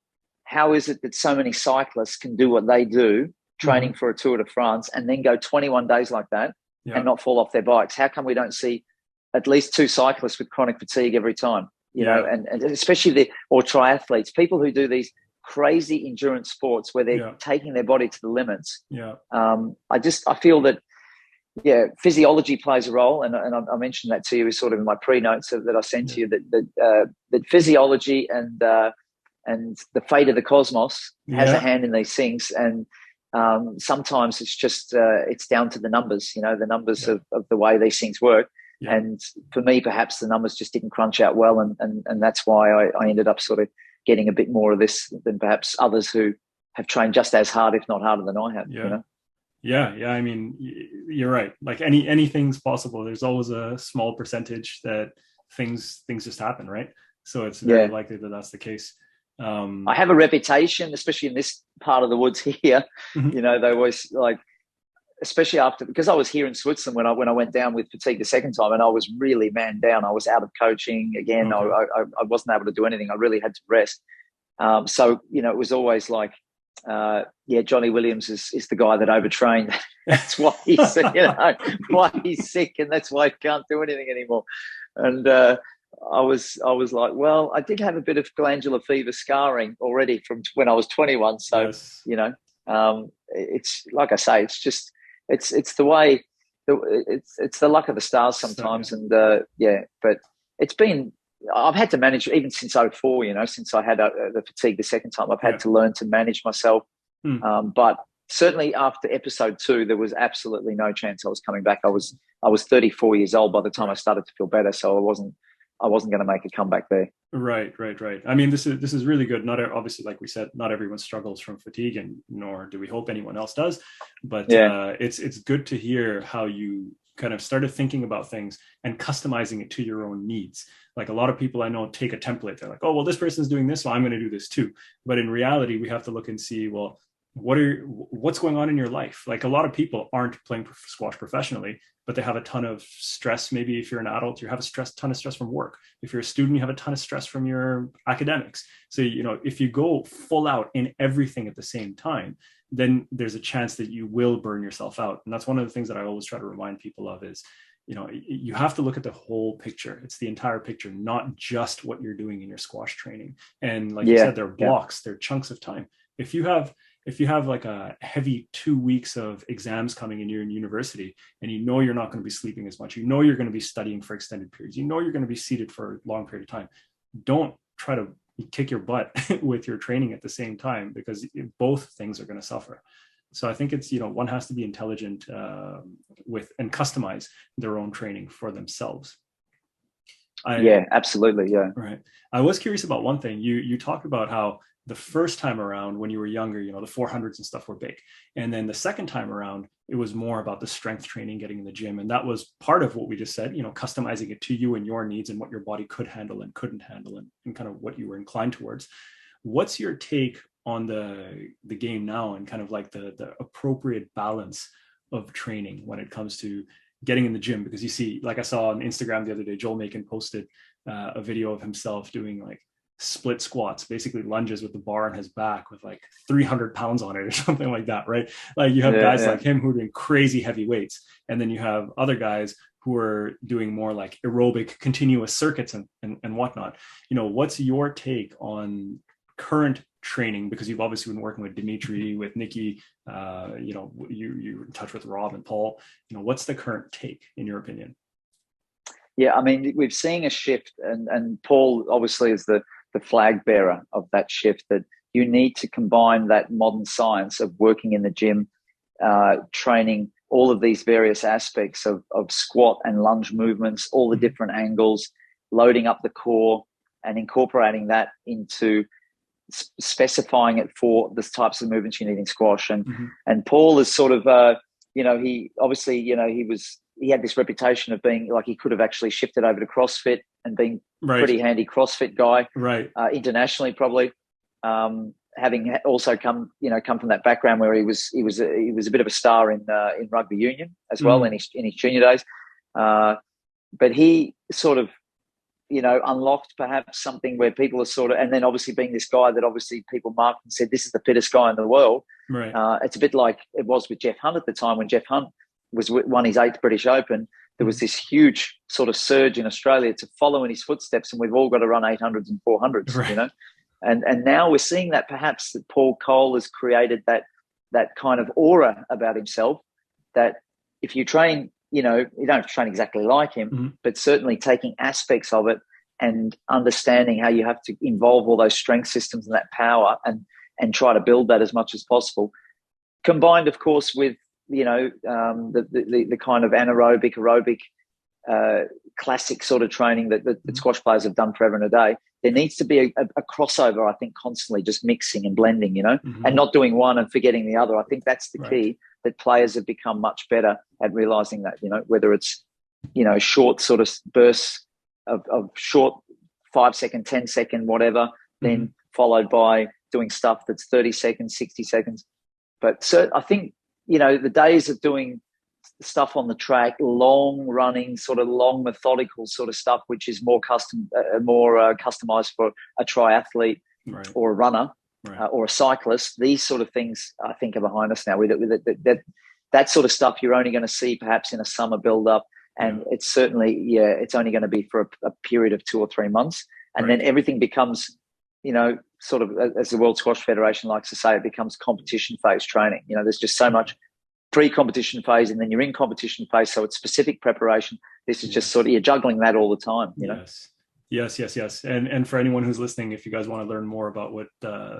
Speaker 2: how is it that so many cyclists can do what they do, training for a Tour de France, and then go 21 days like that and not fall off their bikes? How come we don't see at least 2 cyclists with chronic fatigue every time? And especially or triathletes, people who do these crazy endurance sports where they're taking their body to the limits. I feel that physiology plays a role, and I mentioned that to you sort of in my pre-notes that I sent to you, that physiology and the fate of the cosmos has a hand in these things, and sometimes it's just it's down to the numbers, the numbers of the way these things work. And for me, perhaps the numbers just didn't crunch out well, and that's why I ended up sort of getting a bit more of this than perhaps others who have trained just as hard, if not harder than I have.
Speaker 1: Yeah. I mean, you're right. Like anything's possible. There's always a small percentage that things just happen, right? So it's very likely that that's the case.
Speaker 2: I have a reputation, especially in this part of the woods here. They always especially because I was here in Switzerland when I went down with fatigue the second time, and I was really man down. I was out of coaching again. Okay. I wasn't able to do anything. I really had to rest. So it was always like, Johnny Williams is the guy that overtrained. That's why he's why he's sick, and that's why he can't do anything anymore. And I was like, well, I did have a bit of glandular fever scarring already from when I was 21. So it's like I say, it's just it's the way it's the luck of the stars sometimes. So, but it's been. I've had to manage even since 2004, since I had the fatigue the second time. I've had to learn to manage myself. But certainly after episode 2, there was absolutely no chance I was coming back. I was 34 years old by the time I started to feel better, so I wasn't going to make a comeback there.
Speaker 1: Right. I mean, this is really good. Not obviously, like we said, not everyone struggles from fatigue, and nor do we hope anyone else does. But it's good to hear how you kind of started thinking about things and customizing it to your own needs. Like a lot of people I know take a template. They're like, oh, well, this person's doing this, so I'm going to do this too. But in reality, we have to look and see, well, what's going on in your life? Like a lot of people aren't playing squash professionally, but they have a ton of stress. Maybe if you're an adult, you have ton of stress from work. If you're a student, you have a ton of stress from your academics. So, if you go full out in everything at the same time, then there's a chance that you will burn yourself out. And that's one of the things that I always try to remind people of is, you have to look at the whole picture. It's the entire picture, not just what you're doing in your squash training. And like you said, there are blocks, there are chunks of time. If you have like a heavy 2 weeks of exams coming in, you're in university, and you're not going to be sleeping as much, you're going to be studying for extended periods, you're going to be seated for a long period of time, don't try to kick your butt with your training at the same time, because both things are going to suffer. So I think it's, one has to be intelligent with and customize their own training for themselves.
Speaker 2: Absolutely. Yeah.
Speaker 1: Right. I was curious about one thing. You talked about how the first time around when you were younger, the 400s and stuff were big. And then the second time around, it was more about the strength training, getting in the gym. And that was part of what we just said, customizing it to you and your needs and what your body could handle and couldn't handle, and kind of what you were inclined towards. What's your take on the game now, and kind of like the appropriate balance of training when it comes to getting in the gym? Because you see, like I saw on Instagram the other day, Joel Macon posted a video of himself doing like split squats, basically lunges with the bar on his back with like 300 pounds on it or something like that, right? Like you have guys like him who are doing crazy heavy weights, and then you have other guys who are doing more like aerobic continuous circuits and whatnot. What's your take on current training? Because you've obviously been working with Dimitri, with Nikki, you're in touch with Rob and Paul. What's the current take in your opinion?
Speaker 2: Yeah, I mean, we've seen a shift, and Paul obviously is the flag bearer of that shift, that you need to combine that modern science of working in the gym, training all of these various aspects of squat and lunge movements, all the different angles, loading up the core and incorporating that into specifying it for the types of movements you need in squash. And Paul is sort of, he obviously, he had this reputation of being like, he could have actually shifted over to CrossFit and being pretty handy CrossFit guy, internationally probably. Having also come from that background where he was a bit of a star in rugby union as well in his junior days. But he sort of, unlocked perhaps something where people are sort of, and then obviously being this guy that obviously people marked and said, this is the fittest guy in the world.
Speaker 1: Right.
Speaker 2: It's a bit like it was with Jeff Hunt at the time when Jeff Hunt won his 8th British Open. There was this huge sort of surge in Australia to follow in his footsteps, and we've all got to run 800s and 400s, And now we're seeing that perhaps that Paul Coll has created that kind of aura about himself, that if you train, you don't have to train exactly like him, but certainly taking aspects of it and understanding how you have to involve all those strength systems and that power and try to build that as much as possible. Combined, of course, with, the kind of anaerobic, aerobic, classic sort of training that squash players have done forever and a day. There needs to be a crossover, I think, constantly just mixing and blending, and not doing one and forgetting the other. I think that's the key, that players have become much better at realizing that, whether it's, short sort of bursts of short 5-second, 10-second, whatever, then followed by doing stuff that's 30 seconds, 60 seconds. But I think, the days of doing stuff on the track, long running, sort of long methodical sort of stuff, which is more customized for a triathlete or a runner or a cyclist. These sort of things, I think, are behind us now. That sort of stuff you're only going to see perhaps in a summer build-up, and it's certainly, it's only going to be for a period of 2 or 3 months, and then everything becomes, sort of, as the World Squash Federation likes to say, it becomes competition phase training. There's just so much pre-competition phase, and then you're in competition phase, so it's specific preparation. This is just sort of, you're juggling that all the time,
Speaker 1: Yes. And for anyone who's listening, if you guys want to learn more about what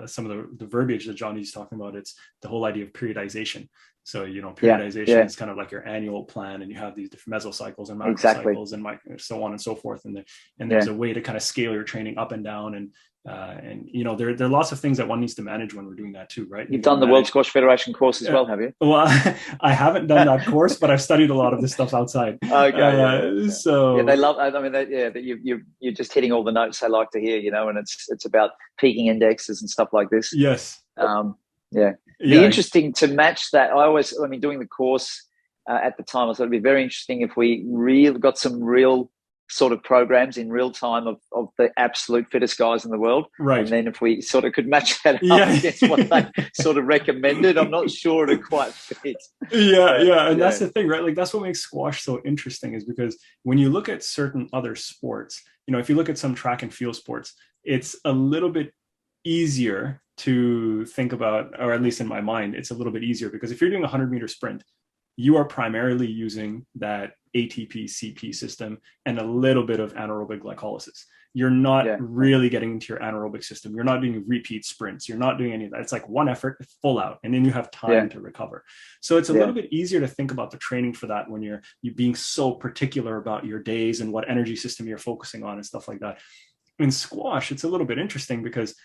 Speaker 1: some of the verbiage that Johnny's talking about, it's the whole idea of periodization. So, periodization is kind of like your annual plan, and you have these different mesocycles and macrocycles and so on and so forth. And there's a way to kind of scale your training up and down. And there are lots of things that one needs to manage when we're doing that too, right?
Speaker 2: You've done the World Squash Federation course as well, have you?
Speaker 1: Well, I haven't done that course, but I've studied a lot of this stuff outside.
Speaker 2: Okay.
Speaker 1: So
Speaker 2: they love. I mean, that you're just hitting all the notes they like to hear, and it's about peaking indexes and stuff like this.
Speaker 1: Yes.
Speaker 2: Yeah. Be interesting to match that. I mean, doing the course at the time, I thought it'd be very interesting if we really got some real sort of programs in real time of the absolute fittest guys in the world.
Speaker 1: Right.
Speaker 2: And then if we sort of could match that up against what they sort of recommended, I'm not sure it'd quite fit.
Speaker 1: And that's the thing, right? Like, that's what makes squash so interesting, is because when you look at certain other sports, you know, if you look at some track and field sports, it's a little bit easier to think about, or at least in my mind, it's a little bit easier, because if you're doing a 100-meter sprint, you are primarily using that ATP CP system and a little bit of anaerobic glycolysis. You're not really getting into your anaerobic system. You're not doing repeat sprints. You're not doing any of that. It's like one effort, full out, and then you have time to recover. So it's a little bit easier to think about the training for that when you're being so particular about your days and what energy system you're focusing on and stuff like that. In squash, it's a little bit interesting because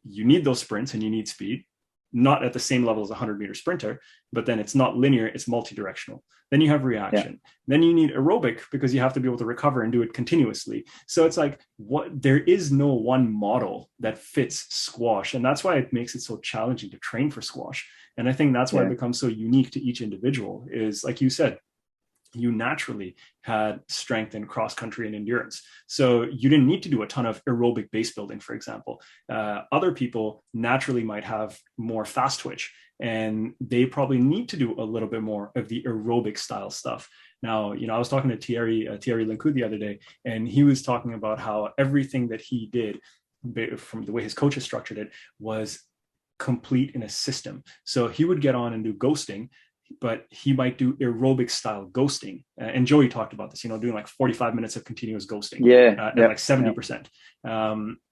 Speaker 1: you need those sprints and you need speed, not at the same level as a 100-meter sprinter, but then it's not linear, it's multi-directional. Then you have reaction. Then you need aerobic because you have to be able to recover and do it continuously. So it's like, there is no one model that fits squash. And that's why it makes it so challenging to train for squash. And I think that's why it becomes so unique to each individual, is, like you said, you naturally had strength in cross country and endurance. So you didn't need to do a ton of aerobic base building, for example. Other people naturally might have more fast twitch, and they probably need to do a little bit more of the aerobic style stuff. Now, you know, I was talking to Thierry Lincou the other day, and he was talking about how everything that he did, from the way his coaches structured it, was complete in a system. So he would get on and do ghosting, but he might do aerobic style ghosting. And Joey talked about this, you know, doing like 45 minutes of continuous ghosting at like 70%.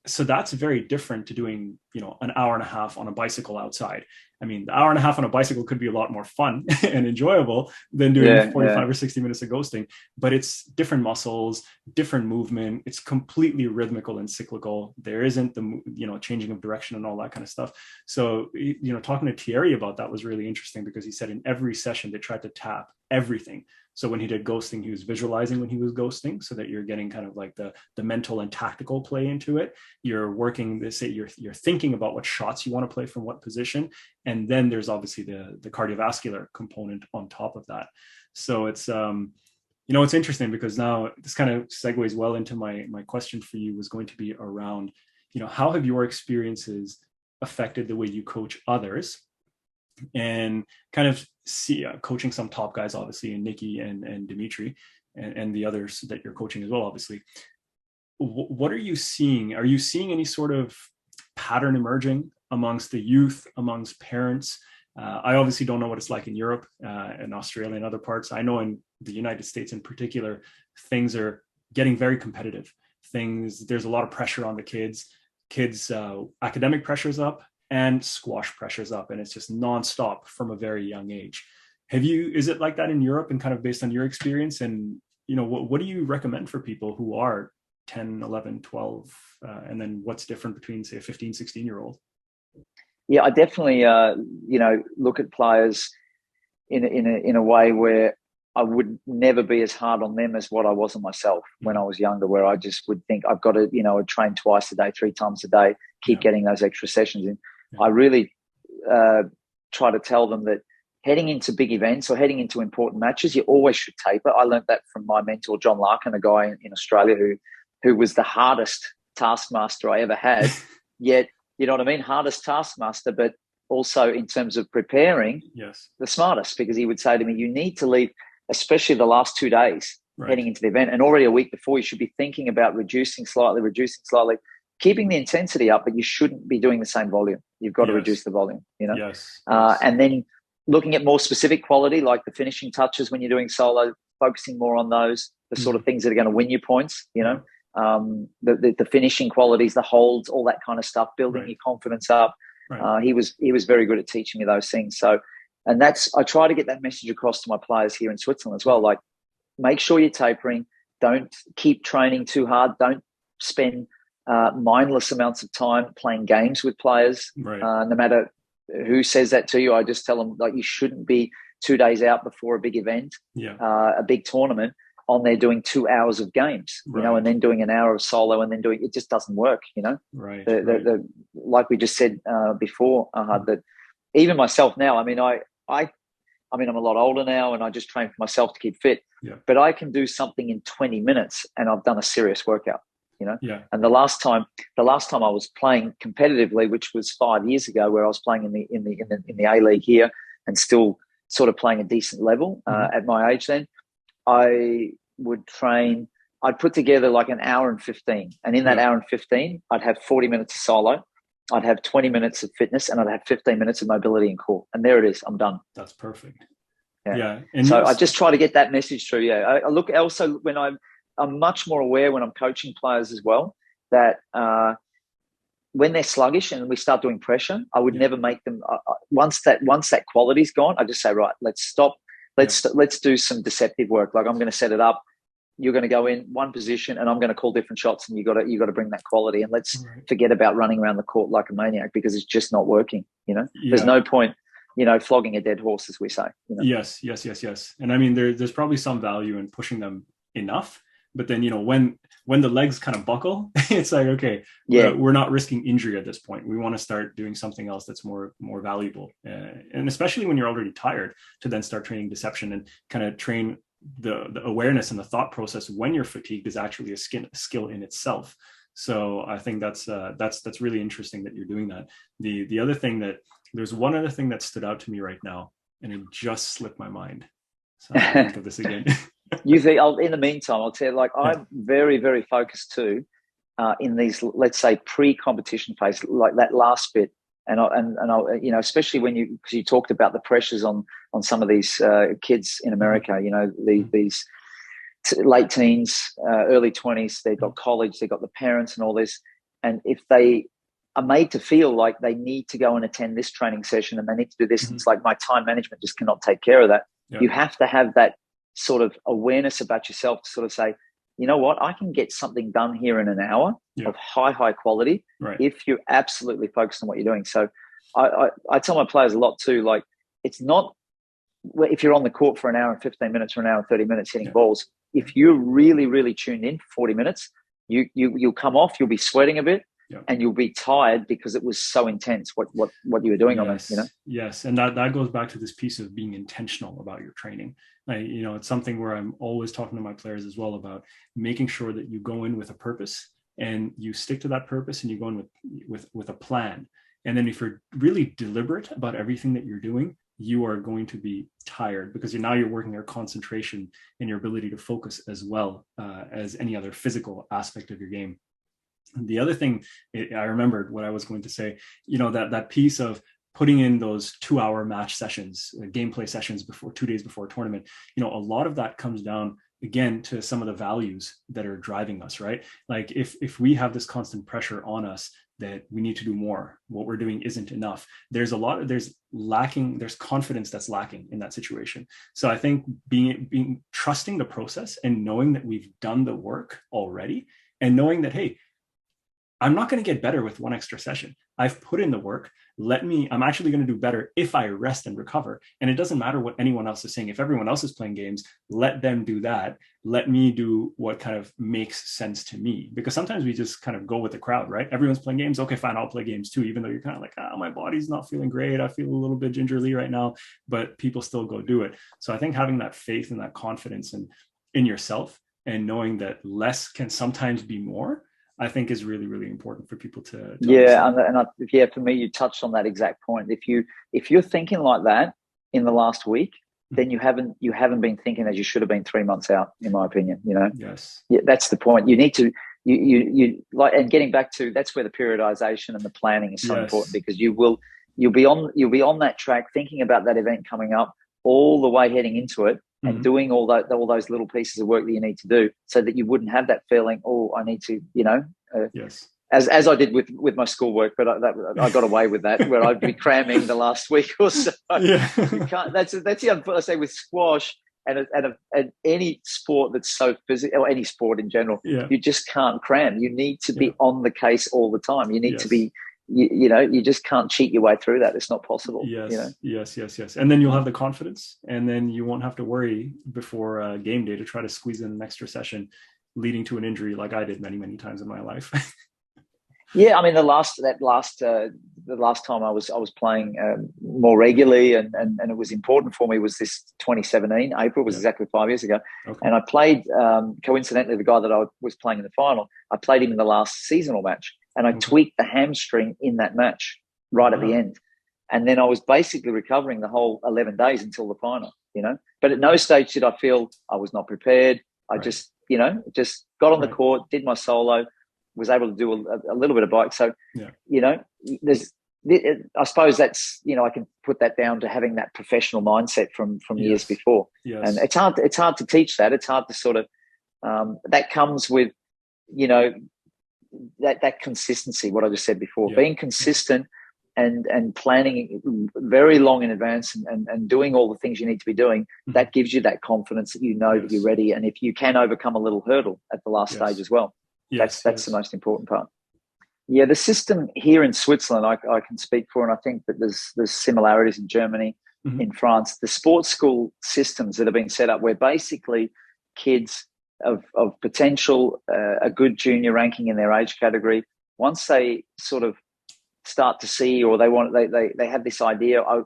Speaker 1: So that's very different to doing, you know, an hour and a half on a bicycle outside. I mean, the hour and a half on a bicycle could be a lot more fun and enjoyable than doing 45 or 60 minutes of ghosting, but it's different muscles, different movement. It's completely rhythmical and cyclical. There isn't the, you know, changing of direction and all that kind of stuff. So, you know, talking to Thierry about that was really interesting, because he said in every session they tried to tap everything. So when he did ghosting, he was visualizing when he was ghosting, so that you're getting kind of like the mental and tactical play into it. You're working, you're thinking about what shots you want to play from what position. And then there's obviously the cardiovascular component on top of that. So it's, you know, it's interesting, because now this kind of segues well into my question for you, was going to be around, you know, how have your experiences affected the way you coach others? And kind of coaching some top guys, obviously, and Nikki and Dimitri and the others that you're coaching as well, obviously. What are you seeing? Are you seeing any sort of pattern emerging amongst the youth, amongst parents? I obviously don't know what it's like in Europe and Australia and other parts. I know in the United States in particular, things are getting very competitive. There's a lot of pressure on the kids. Academic pressure's up, and squash pressure's up, and it's just nonstop from a very young age. Is it like that in Europe, and kind of based on your experience? And, you know, what do you recommend for people who are 10, 11, 12, and then what's different between, say, a 15, 16-year-old?
Speaker 2: Yeah, I definitely, you know, look at players in a way where I would never be as hard on them as what I was on myself when I was younger, where I just would think I've got to, you know, train twice a day, 3 times a day, keep getting those extra sessions in. I really try to tell them that heading into big events or heading into important matches, you always should taper. I learned that from my mentor, John Larkin, a guy in Australia who was the hardest taskmaster I ever had. Yet, you know what I mean? Hardest taskmaster, but also in terms of preparing, the smartest, because he would say to me, you need to leave, especially the last 2 days heading into the event, and already a week before, you should be thinking about reducing slightly, keeping the intensity up, but you shouldn't be doing the same volume. You've got to reduce the volume, you know? And then looking at more specific quality, like the finishing touches when you're doing solo, focusing more on those, the sort of things that are going to win you points, you know? The finishing qualities, the holds, all that kind of stuff, building your confidence up. He was very good at teaching me those things. So, and I try to get that message across to my players here in Switzerland as well. Like, make sure you're tapering. Don't keep training too hard. Don't spend mindless amounts of time playing games with players. No matter who says that to you, I just tell them, like, you shouldn't be 2 days out before a big event, a big tournament, on there doing 2 hours of games, you know, and then doing an hour of solo, and then it just doesn't work, you know. Like we just said before, that even myself now, I mean, I'm a lot older now, and I just train for myself to keep fit.
Speaker 1: Yeah.
Speaker 2: But I can do something in 20 minutes, and I've done a serious workout.
Speaker 1: Yeah.
Speaker 2: And the last time I was playing competitively, which was 5 years ago, where I was playing in the A League here, and still sort of playing a decent level at my age. Then I would train. I'd put together like an hour and 15, and in that hour and 15, I'd have 40 minutes of solo. I'd have 20 minutes of fitness, and I'd have 15 minutes of mobility and core. And there it is. I'm done.
Speaker 1: That's perfect.
Speaker 2: Yeah.
Speaker 1: And
Speaker 2: so I just try to get that message through. Yeah. I look also when I'm much more aware when I'm coaching players as well, that when they're sluggish and we start doing pressure, I would never make them. Once that quality's gone, I just say, right, let's stop. Let's do some deceptive work. Like, I'm going to set it up. You're going to go in one position, and I'm going to call different shots, and you got to bring that quality. And let's forget about running around the court like a maniac, because it's just not working. There's no point, flogging a dead horse, as we say.
Speaker 1: Yes. And I mean, there's probably some value in pushing them enough, but then when the legs kind of buckle, it's like, okay, we're not risking injury at this point. We want to start doing something else that's more valuable, and especially when you're already tired, to then start training deception and kind of train the awareness and the thought process when you're fatigued is actually a skill in itself. So I think that's really interesting that you're doing that. The other thing there's one other thing that stood out to me right now, and it just slipped my mind. So I'll think of this again.
Speaker 2: In the meantime, I'll tell you, like, I'm very, very focused too in these, let's say, pre-competition phase, like that last bit. And I, especially because you talked about the pressures on some of these kids in America, these late teens, early 20s, they've got college, they've got the parents and all this. And if they are made to feel like they need to go and attend this training session and they need to do this, it's like, my time management just cannot take care of that. Yeah. You have to have that sort of awareness about yourself to sort of say, you know what, I can get something done here in an hour of high quality if you're absolutely focused on what you're doing. So I tell my players a lot too, like, it's not if you're on the court for an hour and 15 minutes or an hour and 30 minutes hitting balls, if you're really, really tuned in for 40 minutes, you'll come off, you'll be sweating a bit, and you'll be tired because it was so intense what you were doing on it.
Speaker 1: Yes. And that goes back to this piece of being intentional about your training. It's something where I'm always talking to my players as well about making sure that you go in with a purpose and you stick to that purpose, and you go in with a plan. And then if you're really deliberate about everything that you're doing, you are going to be tired, because you're working your concentration and your ability to focus as well as any other physical aspect of your game. The other thing I remembered what I was going to say, that piece of putting in those 2-hour match sessions, gameplay sessions 2 days before a tournament, a lot of that comes down again to some of the values that are driving us, right? Like if we have this constant pressure on us that we need to do more, what we're doing isn't enough, there's confidence that's lacking in that situation. So I think being trusting the process and knowing that we've done the work already, and knowing that, hey, I'm not going to get better with one extra session. I've put in the work. I'm actually going to do better if I rest and recover. And it doesn't matter what anyone else is saying. If everyone else is playing games, let them do that. Let me do what kind of makes sense to me. Because sometimes we just kind of go with the crowd, right? Everyone's playing games. Okay, fine, I'll play games too, even though you're kind of like, my body's not feeling great. I feel a little bit gingerly right now, but people still go do it. So I think having that faith and that confidence in yourself, and knowing that less can sometimes be more, I think is really, really important for people to
Speaker 2: understand. For me, you touched on that exact point. If you're thinking like that in the last week, then you haven't been thinking as you should have been 3 months out, in my opinion.
Speaker 1: Yes.
Speaker 2: Yeah, that's the point. You need to you like, and getting back to, that's where the periodization and the planning is so important, because you'll be on that track thinking about that event coming up all the way heading into it, and doing all those little pieces of work that you need to do, so that you wouldn't have that feeling, I need to, as I did with my schoolwork, but I got away with that, where I'd be cramming the last week or so. Yeah. You can't, that's the, I say, with squash and any sport that's so physical, or any sport in general, you just can't cram. You need to be on the case all the time. You need to be, you just can't cheat your way through that. It's not possible.
Speaker 1: Yes. And then you'll have the confidence, and then you won't have to worry before game day to try to squeeze in an extra session, leading to an injury like I did many, many times in my life.
Speaker 2: Yeah, I mean the last time I was playing more regularly and it was important for me was this 2017 April, was exactly 5 years ago, and I played coincidentally the guy that I was playing in the final. I played him in the last seasonal match, and I tweaked the hamstring in that match right at the end, and then I was basically recovering the whole 11 days until the final. But at no stage did I feel I was not prepared. I just got on the court, did my solo. Was able to do a little bit of bike. So, I suppose that's, I can put that down to having that professional mindset from years before.
Speaker 1: Yes.
Speaker 2: And it's hard to teach that. It's hard to sort of, that comes with, that consistency, what I just said before, being consistent and planning very long in advance and doing all the things you need to be doing, that gives you that confidence that that you're ready. And if you can overcome a little hurdle at the last stage as well. That's the most important part. Yeah, the system here in Switzerland, I can speak for, and I think that there's similarities in Germany, in France. The sports school systems that have been set up, where basically kids of potential, a good junior ranking in their age category, once they sort of start to see, or they have this idea, I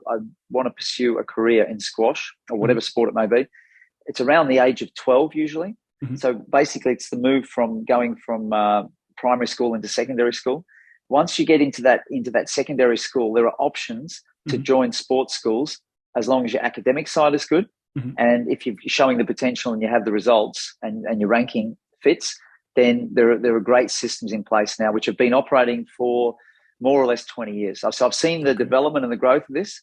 Speaker 2: want to pursue a career in squash or whatever sport it may be. It's around the age of 12 usually. So basically it's the move from going from primary school into secondary school. Once you get into that secondary school, there are options to join sports schools as long as your academic side is good. And if you're showing the potential and you have the results and your ranking fits, then there are great systems in place now which have been operating for more or less 20 years. So I've seen the development and the growth of this.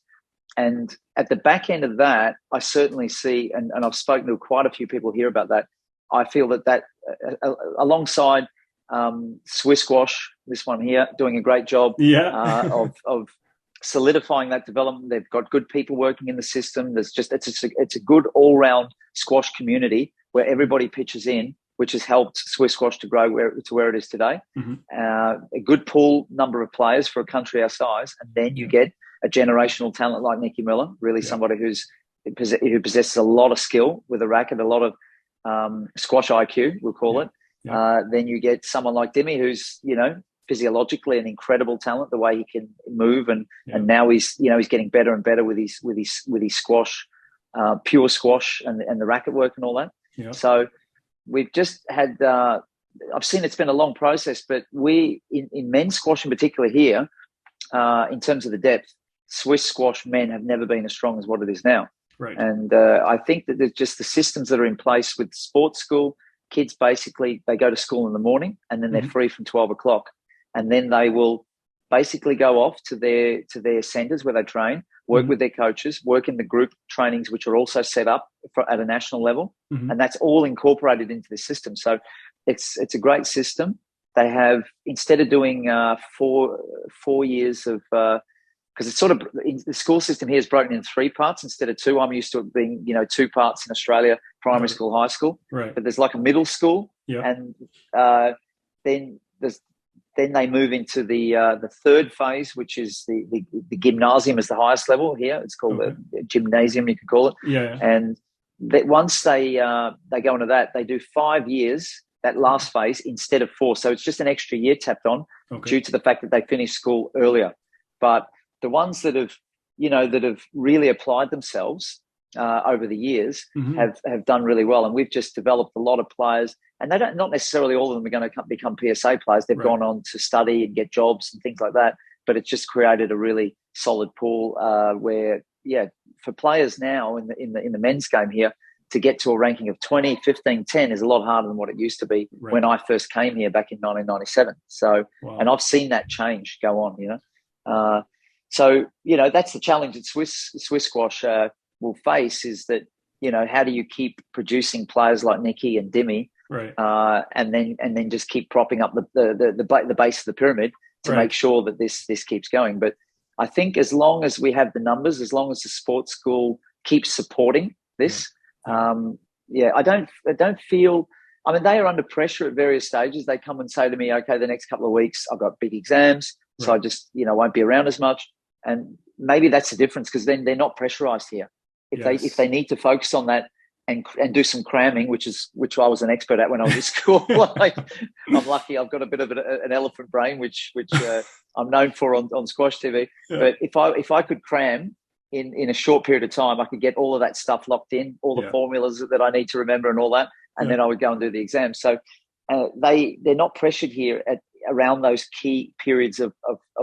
Speaker 2: And at the back end of that, I certainly see, and I've spoken to quite a few people here about that, I feel that alongside Swiss Squash, this one here, doing a great job of solidifying that development. They've got good people working in the system. It's a good all-round squash community where everybody pitches in, which has helped Swiss Squash to grow to where it is today. A good pool number of players for a country our size, and then you get a generational talent like Nicky Miller, really somebody who possesses a lot of skill with a racket, a lot of squash IQ, we'll call it. Then you get someone like Dimi, who's physiologically an incredible talent, the way he can move, and now he's getting better and better with his squash, pure squash, and the racket work and all that. So we've just had. I've seen it's been a long process, but we in men's squash in particular here, in terms of the depth, Swiss squash men have never been as strong as what it is now.
Speaker 1: Right.
Speaker 2: And I think that there's just the systems that are in place with sports school. Kids basically, they go to school in the morning and then they're free from 12 o'clock. And then they will basically go off to their centres where they train, work with their coaches, work in the group trainings, which are also set up at a national level. And that's all incorporated into the system. So it's a great system. They have, instead of doing 4 years of because it's sort of, the school system here is broken in 3 parts instead of 2. I'm used to it being, 2 parts in Australia, primary school, high school.
Speaker 1: Right.
Speaker 2: But there's like a middle school. And then they move into the third phase, which is the gymnasium is the highest level here. It's called the gymnasium, you could call it. And once they go into that, they do 5 years, that last phase, instead of 4. So it's just an extra year tapped on due to the fact that they finish school earlier. But the ones that have really applied themselves over the years have done really well. And we've just developed a lot of players, and not necessarily all of them are going to become PSA players. They've gone on to study and get jobs and things like that. But it's just created a really solid pool where, for players now in the men's game here, to get to a ranking of 20, 15, 10 is a lot harder than what it used to be when I first came here back in 1997. So, and I've seen that change go on, So, that's the challenge that Swiss squash will face, is that, how do you keep producing players like Nicky and Dimi, and then just keep propping up the base of the pyramid to make sure that this keeps going. But I think as long as we have the numbers, as long as the sports school keeps supporting this, I don't feel. I mean, they are under pressure at various stages. They come and say to me, "Okay, the next couple of weeks, I've got big exams, so I just won't be around as much." And maybe that's the difference, because then they're not pressurized here. If they need to focus on that, and do some cramming, which I was an expert at when I was at school. Like, I'm lucky I've got a bit of an elephant brain, which I'm known for on Squash TV.
Speaker 1: Yeah.
Speaker 2: But if I could cram in a short period of time, I could get all of that stuff locked in, all the formulas that I need to remember and all that, and then I would go and do the exam. So they're not pressured here around those key periods of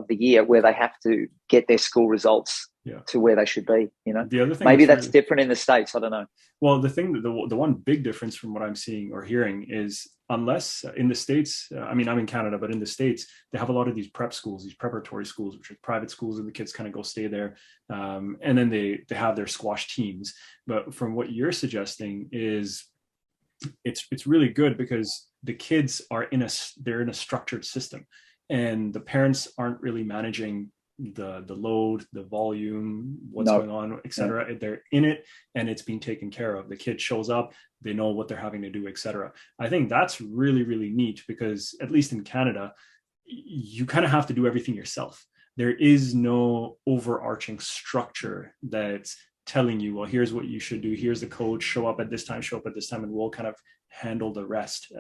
Speaker 2: the year where they have to get their school results to where they should be. You know,
Speaker 1: the other thing
Speaker 2: maybe that's different in the States. I don't know.
Speaker 1: Well, the one big difference from what I'm seeing or hearing is, unless in the States, I mean, I'm in Canada, but in the States, they have a lot of these prep schools, these preparatory schools, which are private schools, and the kids kind of go stay there. And then they have their squash teams. But from what you're suggesting is, it's really good because the kids are they're in a structured system, and the parents aren't really managing the load, the volume, what's going on, etc. They're in it, and it's being taken care of. The kid shows up, they know what they're having to do, etc. I think that's really, really neat, because at least in Canada, you kind of have to do everything yourself. There is no overarching structure that's telling you, well, here's what you should do, here's the coach, show up at this time, and we'll kind of handle the rest,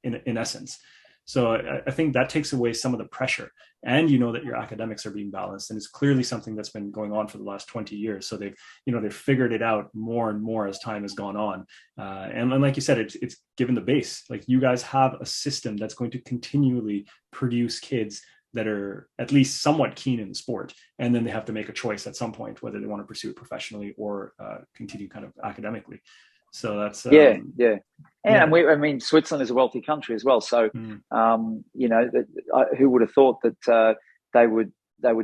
Speaker 1: in essence. So I think that takes away some of the pressure, and you know that your academics are being balanced, and it's clearly something that's been going on for the last 20 years. So they've figured it out more and more as time has gone on. And like you said, it's given the base. Like, you guys have a system that's going to continually produce kids that are at least somewhat keen in the sport, and then they have to make a choice at some point whether they want to pursue it professionally or continue kind of academically. So that's and Switzerland is a wealthy country as well. So who would have thought that they would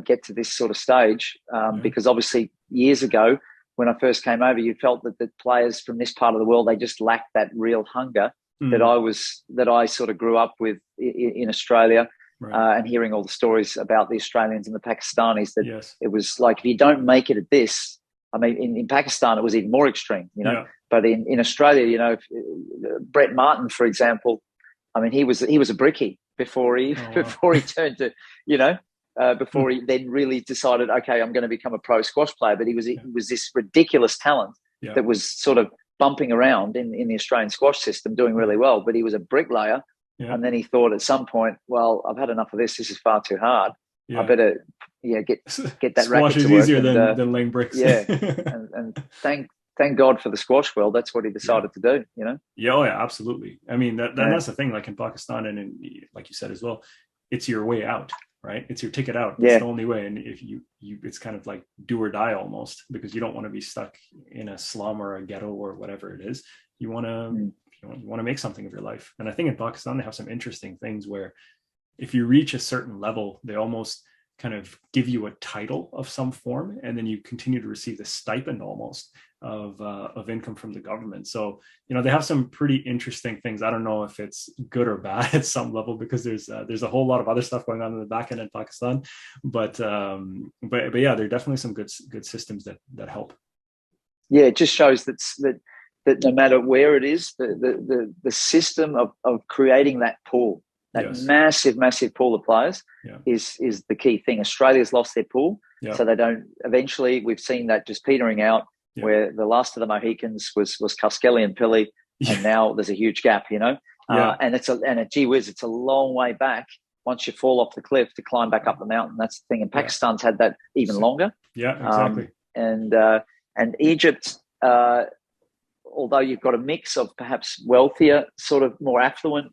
Speaker 1: get to this sort of stage? Because obviously years ago, when I first came over, you felt that the players from this part of the world, they just lacked that real hunger that I sort of grew up with in Australia. Right. And hearing all the stories about the Australians and the Pakistanis, that it was like, if you don't make it at this, I mean, in Pakistan, it was even more extreme, but in Australia, Brett Martin, for example, I mean, he was a brickie before he turned to, before he then really decided, okay, I'm going to become a pro squash player. But he was this ridiculous talent that was sort of bumping around in the Australian squash system, doing really well, but he was a bricklayer. Yeah. And then he thought at some point, well, I've had enough of this. This is far too hard. Yeah. I better, get that racket to work. Squash is easier than laying bricks.
Speaker 2: and thank God for the squash world. That's what he decided to do.
Speaker 1: Yeah, absolutely. I mean, that's the thing. Like in Pakistan, and like you said as well, it's your way out, right? It's your ticket out. It's the only way. And if you, it's kind of like do or die almost, because you don't want to be stuck in a slum or a ghetto or whatever it is. You want to. You want to make something of your life. And I think in Pakistan, they have some interesting things where if you reach a certain level, they almost kind of give you a title of some form, and then you continue to receive the stipend almost of income from the government. So, they have some pretty interesting things. I don't know if it's good or bad at some level, because there's a whole lot of other stuff going on in the back end in Pakistan. But yeah, there are definitely some good systems that help.
Speaker 2: Yeah, it just shows that no matter where it is, the system of creating that pool, that massive pool of players is the key thing. Australia's lost their pool, so they don't. Eventually, we've seen that just petering out, where the last of the Mohicans was Kaskeli and Pilley, and now there's a huge gap, and gee whiz, it's a long way back once you fall off the cliff to climb back up the mountain. That's the thing. And Pakistan's had that even longer. Yeah, exactly. And Egypt. Although you've got a mix of perhaps wealthier, sort of more affluent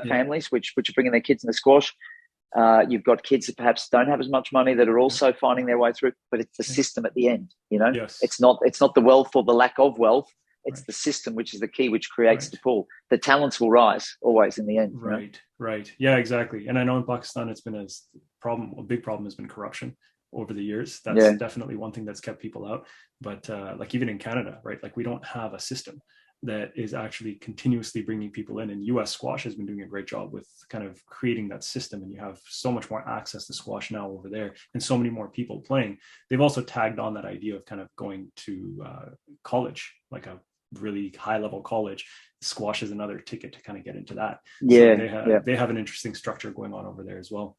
Speaker 2: families, which are bringing their kids into squash. You've got kids that perhaps don't have as much money that are also finding their way through, but it's the system at the end. It's not the wealth or the lack of wealth. It's the system, which is the key, which creates the pool. The talents will rise always in the end.
Speaker 1: Right. Yeah, exactly. And I know in Pakistan, it's been a big problem has been corruption over the years. That's definitely one thing that's kept people out. But like even in Canada, right? Like we don't have a system that is actually continuously bringing people in. And US Squash has been doing a great job with kind of creating that system. And you have so much more access to squash now over there, and so many more people playing. They've also tagged on that idea of kind of going to college, like a really high level college. Squash is another ticket to kind of get into that. So they have an interesting structure going on over there as well.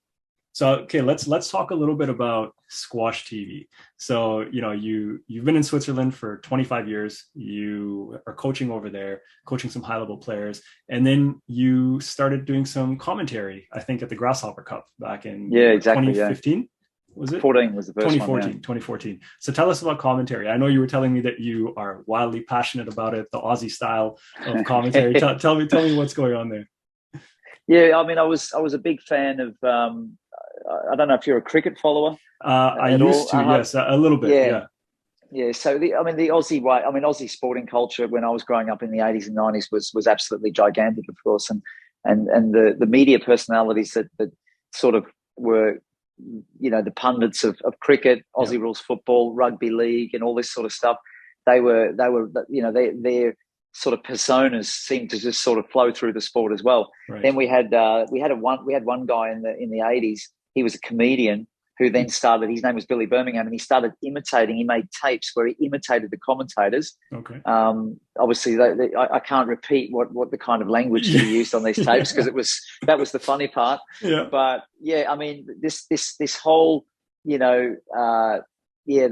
Speaker 1: So okay, let's talk a little bit about SquashTV. So you've been in Switzerland for 25 years. You are coaching over there, coaching some high level players, and then you started doing some commentary. I think at the Grasshopper Cup back in
Speaker 2: exactly
Speaker 1: 2015. Was it
Speaker 2: 14 was the first
Speaker 1: 2014?
Speaker 2: one,
Speaker 1: 2014. So tell us about commentary. I know you were telling me that you are wildly passionate about it, the Aussie style of commentary. Tell me what's going on there.
Speaker 2: Yeah, I mean, I was a big fan of. I don't know if you're a cricket follower.
Speaker 1: I used to, yes, a little bit, yeah.
Speaker 2: Yeah, so the Aussie way, Aussie sporting culture when I was growing up in the 80s and 90s was absolutely gigantic, of course, and the media personalities that sort of were, the pundits of cricket, Aussie rules football, rugby league, and all this sort of stuff. They were their sort of personas seemed to just sort of flow through the sport as well.
Speaker 1: Right.
Speaker 2: Then we had one guy in the 80s. He was a comedian who then started, his name was Billy Birmingham, and he started imitating. He made tapes where he imitated the commentators.
Speaker 1: Okay.
Speaker 2: Obviously, I can't repeat what the kind of language that he used on these tapes because that was the funny part.
Speaker 1: Yeah.
Speaker 2: But yeah, I mean, this whole, the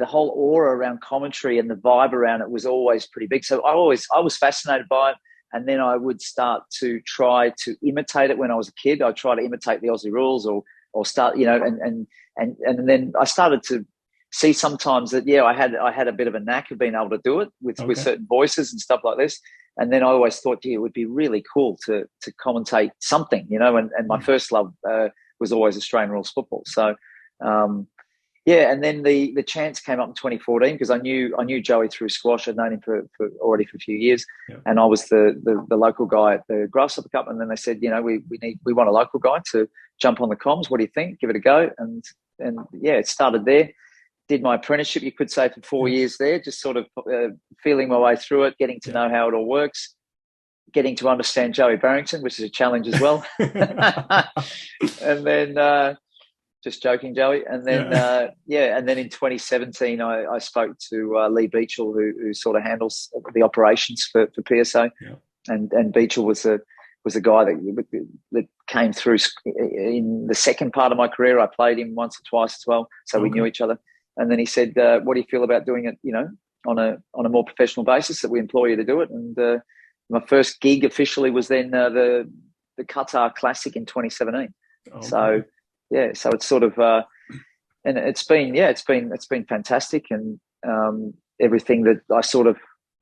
Speaker 2: whole aura around commentary and the vibe around it was always pretty big. So I was fascinated by it. And then I would start to try to imitate it when I was a kid. I'd try to imitate the Aussie rules or start, and then I started to see sometimes that, I had a bit of a knack of being able to do it with certain voices and stuff like this. And then I always thought, it would be really cool to commentate something, and my first love was always Australian rules football. So, and then the chance came up in 2014 because I knew Joey through squash. I'd known him for a few years, and I was the local guy at the Grasshopper Cup. And then they said, we want a local guy to jump on the comms. What do you think? Give it a go. And it started there. Did my apprenticeship, you could say, for 4 years there, just sort of feeling my way through it, getting to know how it all works, getting to understand Joey Barrington, which is a challenge as well. And then. Just joking, Joey. And then, and then in 2017, I spoke to Lee Beechel, who sort of handles the operations for PSA. Yeah. And Beechel was a guy that came through in the second part of my career. I played him once or twice as well, so we knew each other. And then he said, "What do you feel about doing it? On a more professional basis, that we employ you to do it?" And my first gig officially was then the Qatar Classic in 2017. Okay. So. Yeah, so it's sort of, and it's been fantastic, and everything that I sort of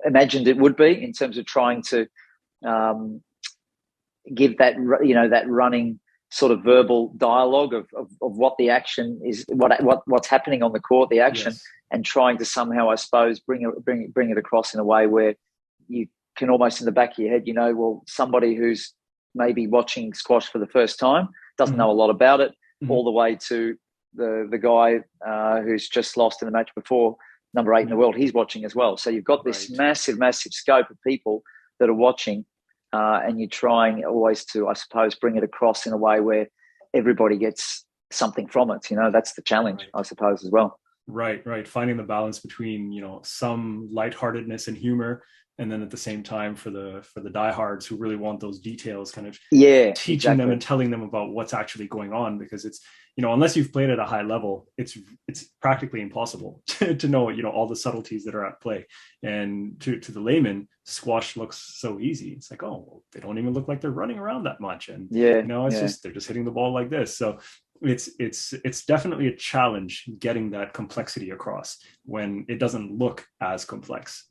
Speaker 2: imagined it would be in terms of trying to give that that running sort of verbal dialogue of what the action is, what's happening on the court, the action, and trying to somehow, I suppose, bring it across in a way where you can almost in the back of your head, somebody who's maybe watching squash for the first time doesn't know a lot about it. All the way to the guy who's just lost in the match before, number 8 in the world, he's watching as well. So you've got this massive scope of people that are watching, and you're trying always to, I suppose, bring it across in a way where everybody gets something from it. That's the challenge, I suppose, as well.
Speaker 1: Right. Finding the balance between, some lightheartedness and humor, and then at the same time for the diehards who really want those details, kind of teaching them and telling them about what's actually going on, because it's, unless you've played at a high level, it's practically impossible to know, all the subtleties that are at play. And to the layman, squash looks so easy. It's like, oh, they don't even look like they're running around that much. And just, they're just hitting the ball like this. So it's definitely a challenge getting that complexity across when it doesn't look as complex.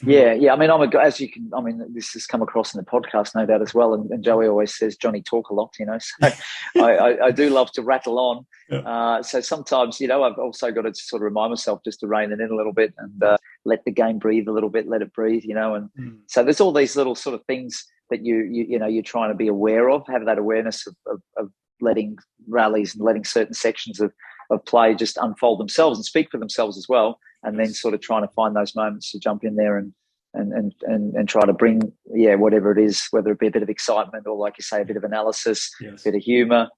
Speaker 2: Yeah. I mean, this has come across in the podcast, no doubt, as well. And Joey always says, Johnny, talk a lot, So I do love to rattle on. Yeah. So sometimes, I've also got to sort of remind myself just to rein it in a little bit and let the game breathe a little bit, let it breathe, And so there's all these little sort of things that you're trying to be aware of, have that awareness of letting rallies and letting certain sections of play just unfold themselves and speak for themselves as well. And then sort of trying to find those moments to jump in there and try to bring, whatever it is, whether it be a bit of excitement or, like you say, a bit of analysis, a bit of humour,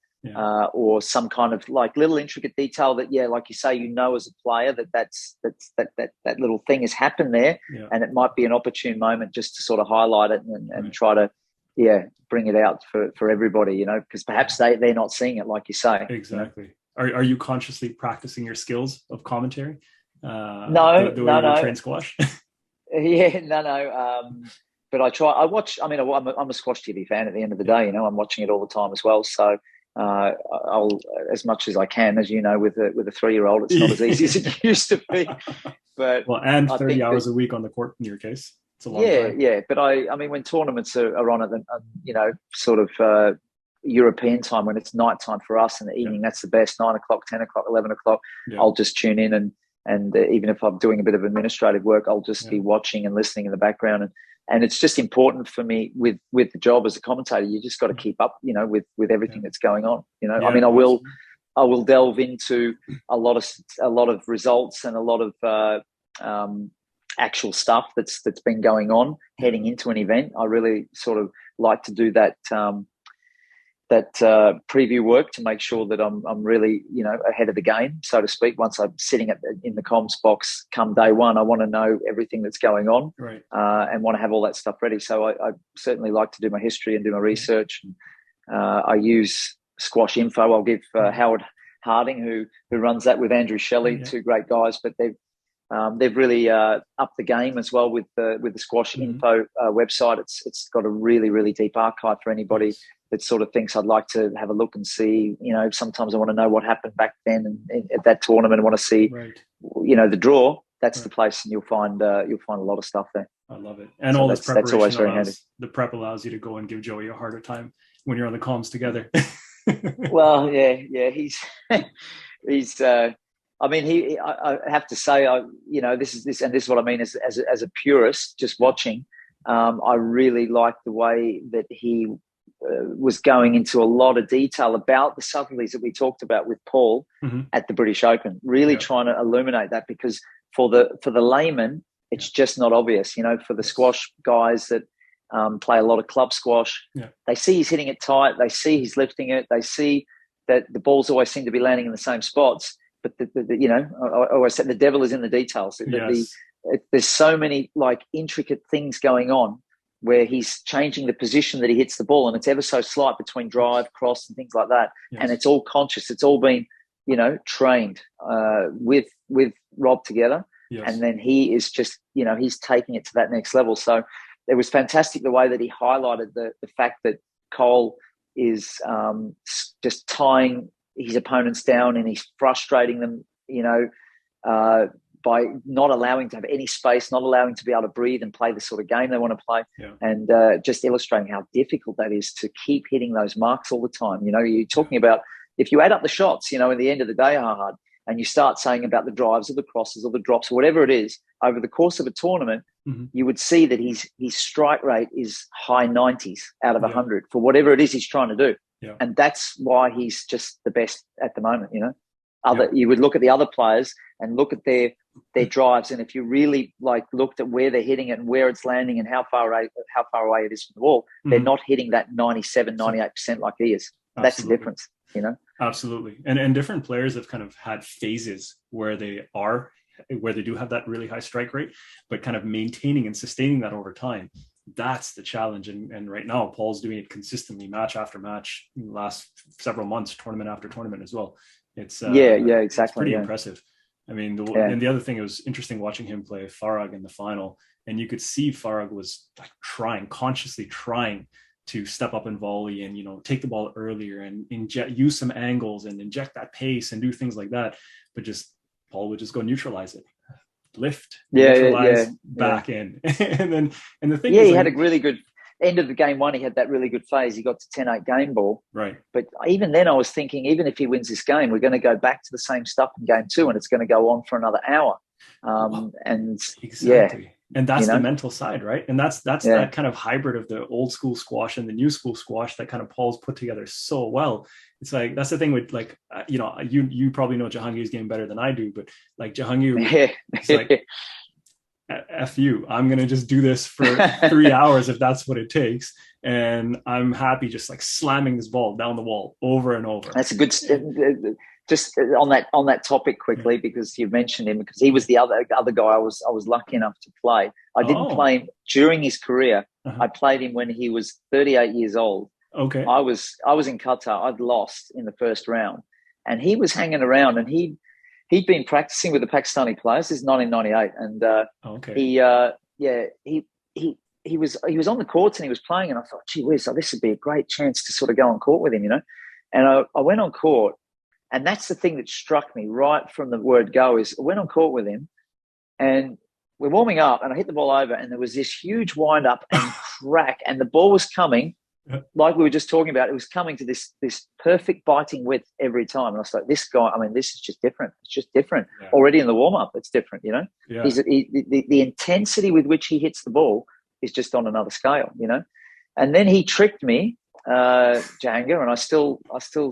Speaker 2: or some kind of like little intricate detail that, like you say, as a player that little thing has happened there, and it might be an opportune moment just to sort of highlight it and try to bring it out for everybody, you know, because perhaps they're not seeing it like you say.
Speaker 1: Exactly. You know? Are you consciously practicing your skills of commentary?
Speaker 2: No,
Speaker 1: the way you train squash?
Speaker 2: Yeah, no. But I watch. I mean, I'm a Squash TV fan. At the end of the day, you know, I'm watching it all the time as well. So I'll, as much as I can, as you know, with a 3-year-old, it's not as easy as it used to be. But
Speaker 1: and 30 hours a week on the court in your case, it's a long time.
Speaker 2: Yeah. But I mean, when tournaments are on at the, you know, sort of European time, when it's nighttime for us in the evening, that's the best. 9 o'clock, 10 o'clock, 11 o'clock. I'll just tune in and even if I'm doing a bit of administrative work, I'll just be watching and listening in the background. And it's just important for me with the job as a commentator. You just got to keep up, you know, with everything that's going on. You know, I mean, I will delve into a lot of results and a lot of actual stuff that's been going on heading into an event. I really sort of like to do that preview work to make sure that I'm really, you know, ahead of the game, so to speak. Once I'm sitting in the comms box come day one, I want to know everything that's going on, and want to have all that stuff ready. So I certainly like to do my history and do my research. I use Squash Info. I'll give Howard Harding, who runs that, with Andrew Shelley, two great guys, but they've really upped the game as well with the Squash Info website. It's got a really, really deep archive for anybody that sort of thinks I'd like to have a look and see. You know, sometimes I want to know what happened back then and at that tournament. I want to see, you know, the draw. That's the place, and you'll find a lot of stuff there.
Speaker 1: I love it, and so all this preparation. That's always very handy. The prep allows you to go and give Joey a harder time when you're on the comms together.
Speaker 2: Well, yeah, he's. I mean, I have to say, you know, this is what I mean as a purist, just watching. I really like the way that he was going into a lot of detail about the subtleties that we talked about with Paul at the British Open. Really trying to illuminate that, because for the layman, it's just not obvious. You know, for the squash guys that play a lot of club squash, they see he's hitting it tight, they see he's lifting it, they see that the balls always seem to be landing in the same spots. But you know, I always say the devil is in the details. There's so many like intricate things going on where he's changing the position that he hits the ball, and it's ever so slight between drive, cross, and things like that. And it's all conscious. It's all been, you know, trained with Rob together. And then he is just, you know, he's taking it to that next level. So it was fantastic the way that he highlighted the fact that Coll is just tying his opponents down, and he's frustrating them, you know, by not allowing to have any space, not allowing to be able to breathe and play the sort of game they want to play, and just illustrating how difficult that is to keep hitting those marks all the time. You know, you're talking about, if you add up the shots, you know, at the end of the day, hard, and you start saying about the drives or the crosses or the drops or whatever it is, over the course of a tournament, you would see that his strike rate is high 90s out of 100 for whatever it is he's trying to do. And that's why he's just the best at the moment, you know. You would look at the other players and look at their drives, and if you really like looked at where they're hitting it and where it's landing and how far away it is from the wall, they're not hitting that 97, 98% like he is. That's the difference, you know.
Speaker 1: Absolutely. And different players have kind of had phases where they do have that really high strike rate, but kind of maintaining and sustaining that over time. That's the challenge. And right now, Paul's doing it consistently, match after match, in the last several months, tournament after tournament as well. It's exactly. It's pretty impressive. I mean, and the other thing, it was interesting watching him play Farag in the final, and you could see Farag was like consciously trying to step up and volley and, you know, take the ball earlier and use some angles and inject that pace and do things like that. But Paul would just go neutralize it, lift, neutralize, back in. and the thing is,
Speaker 2: he had a really good end of the game one. He had that really good phase. He got to 10-8 game ball.
Speaker 1: Right.
Speaker 2: But even then I was thinking, even if he wins this game, we're going to go back to the same stuff in game two, and it's going to go on for another hour.
Speaker 1: And that's the mental side, right? And that's that kind of hybrid of the old school squash and the new school squash that kind of Paul's put together so well. It's like, that's the thing with, like, you know, you probably know Jahangir's game better than I do, but like Jahangir, it's like, F you, I'm going to just do this for 3 hours if that's what it takes. And I'm happy just like slamming this ball down the wall over and over.
Speaker 2: That's a good, just on that topic quickly, because you mentioned him, because he was the other guy I was lucky enough to play. I didn't play him during his career. I played him when he was 38 years old.
Speaker 1: Okay.
Speaker 2: I was in Qatar. I'd lost in the first round, and he was hanging around, and he'd been practicing with the Pakistani players. This is 1998, and he was on the courts and he was playing, and I thought, gee whiz, this would be a great chance to sort of go on court with him, And I went on court, and that's the thing that struck me right from the word go. Is I went on court with him, and we're warming up, and I hit the ball over, and there was this huge wind up and crack, and the ball was coming. Like we were just talking about, it was coming to this perfect biting width every time. And I was like, this guy, this is just different. It's just different. Yeah. Already in the warm-up, it's different, Yeah. The intensity with which he hits the ball is just on another scale, And then he tricked me, Jahangir, and I still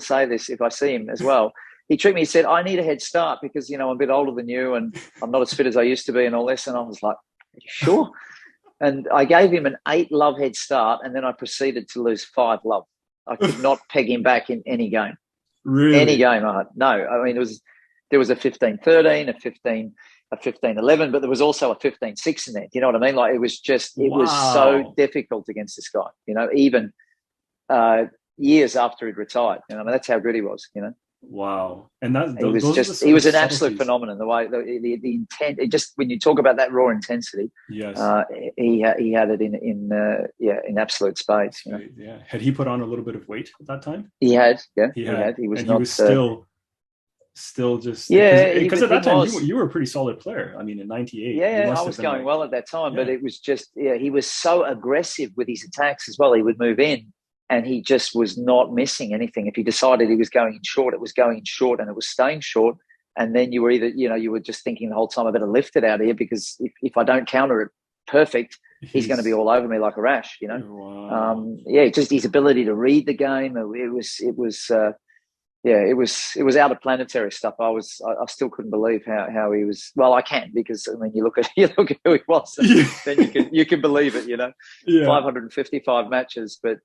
Speaker 2: say this if I see him as well. He tricked me. He said, I need a head start because, I'm a bit older than you and I'm not as fit as I used to be and all this. And I was like, are you sure? And I gave him an 8-love head start, and then I proceeded to lose 5-love. I could not peg him back in any game.
Speaker 1: Really?
Speaker 2: Any game. There was a 15-13, a 15-11, but there was also a 15-6 in there. Do you know what I mean? Like, it was so difficult against this guy, even years after he'd retired. That's how good he was,
Speaker 1: Wow. And
Speaker 2: he was an absolute phenomenon. The way the intent, when you talk about that raw intensity,
Speaker 1: yes,
Speaker 2: he had it in absolute spades.
Speaker 1: Yeah. Had he put on a little bit of weight at that time?
Speaker 2: He had. He was
Speaker 1: and
Speaker 2: not.
Speaker 1: He was still just because at that time you were a pretty solid player. In '98.
Speaker 2: Yeah, I was going well at that time, but it was just he was so aggressive with his attacks as well. He would move in. And he just was not missing anything. If he decided he was going in short, it was going in short and it was staying short. And then you were either, you were just thinking the whole time, I better lift it out here because if I don't counter it perfect, he's going to be all over me like a rash,
Speaker 1: Wow.
Speaker 2: Just his ability to read the game. It was out of planetary stuff. I still couldn't believe how he was. Well, I can, because you look at who he was, then you can believe it,
Speaker 1: Yeah.
Speaker 2: 555 matches, but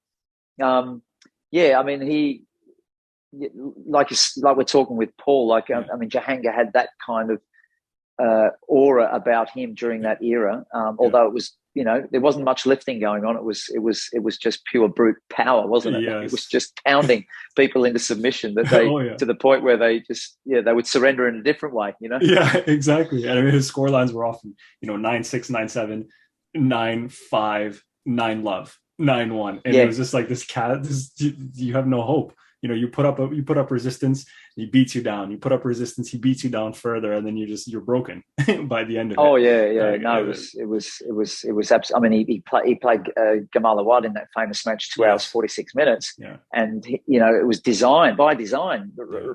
Speaker 2: he, like we're talking with Paul, Jahangir had that kind of aura about him during that era. Although it was, there wasn't much lifting going on. It was just pure brute power, wasn't it?
Speaker 1: Yes.
Speaker 2: It was just pounding people into submission that they to the point where they just they would surrender in a different way.
Speaker 1: Yeah, exactly. And his score lines were often 9-6, 9-7, 9-5, 9-love. 9-1, and it was just like this cat. You have no hope. You put up resistance, he beats you down. You put up resistance, he beats you down further, and then you're broken by the end of it.
Speaker 2: Oh yeah. It was absolutely. He played Gamal Awad in that famous match, 2 hours 46 minutes.
Speaker 1: Yeah.
Speaker 2: And it was by design.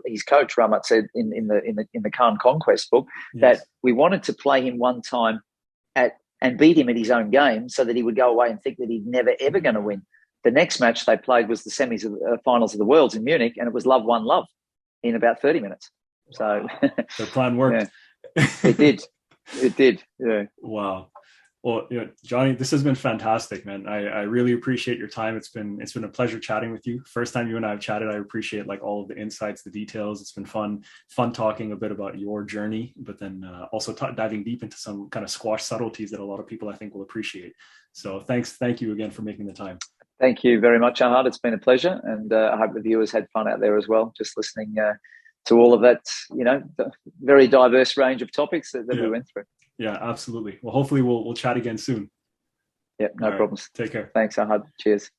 Speaker 2: His coach Ramat said in the Khan Conquest book that we wanted to play him one time and beat him at his own game so that he would go away and think that he's never, ever going to win. The next match they played was the semis of the finals of the Worlds in Munich, and it was love in about 30 minutes. So
Speaker 1: the plan worked.
Speaker 2: Yeah. It did. Yeah.
Speaker 1: Wow. Well, Johnny, this has been fantastic, man. I really appreciate your time. It's been a pleasure chatting with you. First time you and I have chatted, I appreciate all of the insights, the details. It's been fun talking a bit about your journey, but then also diving deep into some kind of squash subtleties that a lot of people I think will appreciate. So thank you again for making the time.
Speaker 2: Thank you very much, Awad. It's been a pleasure, and I hope the viewers had fun out there as well, just listening to all of that, the very diverse range of topics that we went through.
Speaker 1: Yeah, absolutely. Well, hopefully we'll chat again soon.
Speaker 2: Yep, no problems.
Speaker 1: Take care.
Speaker 2: Thanks, Awad. Cheers.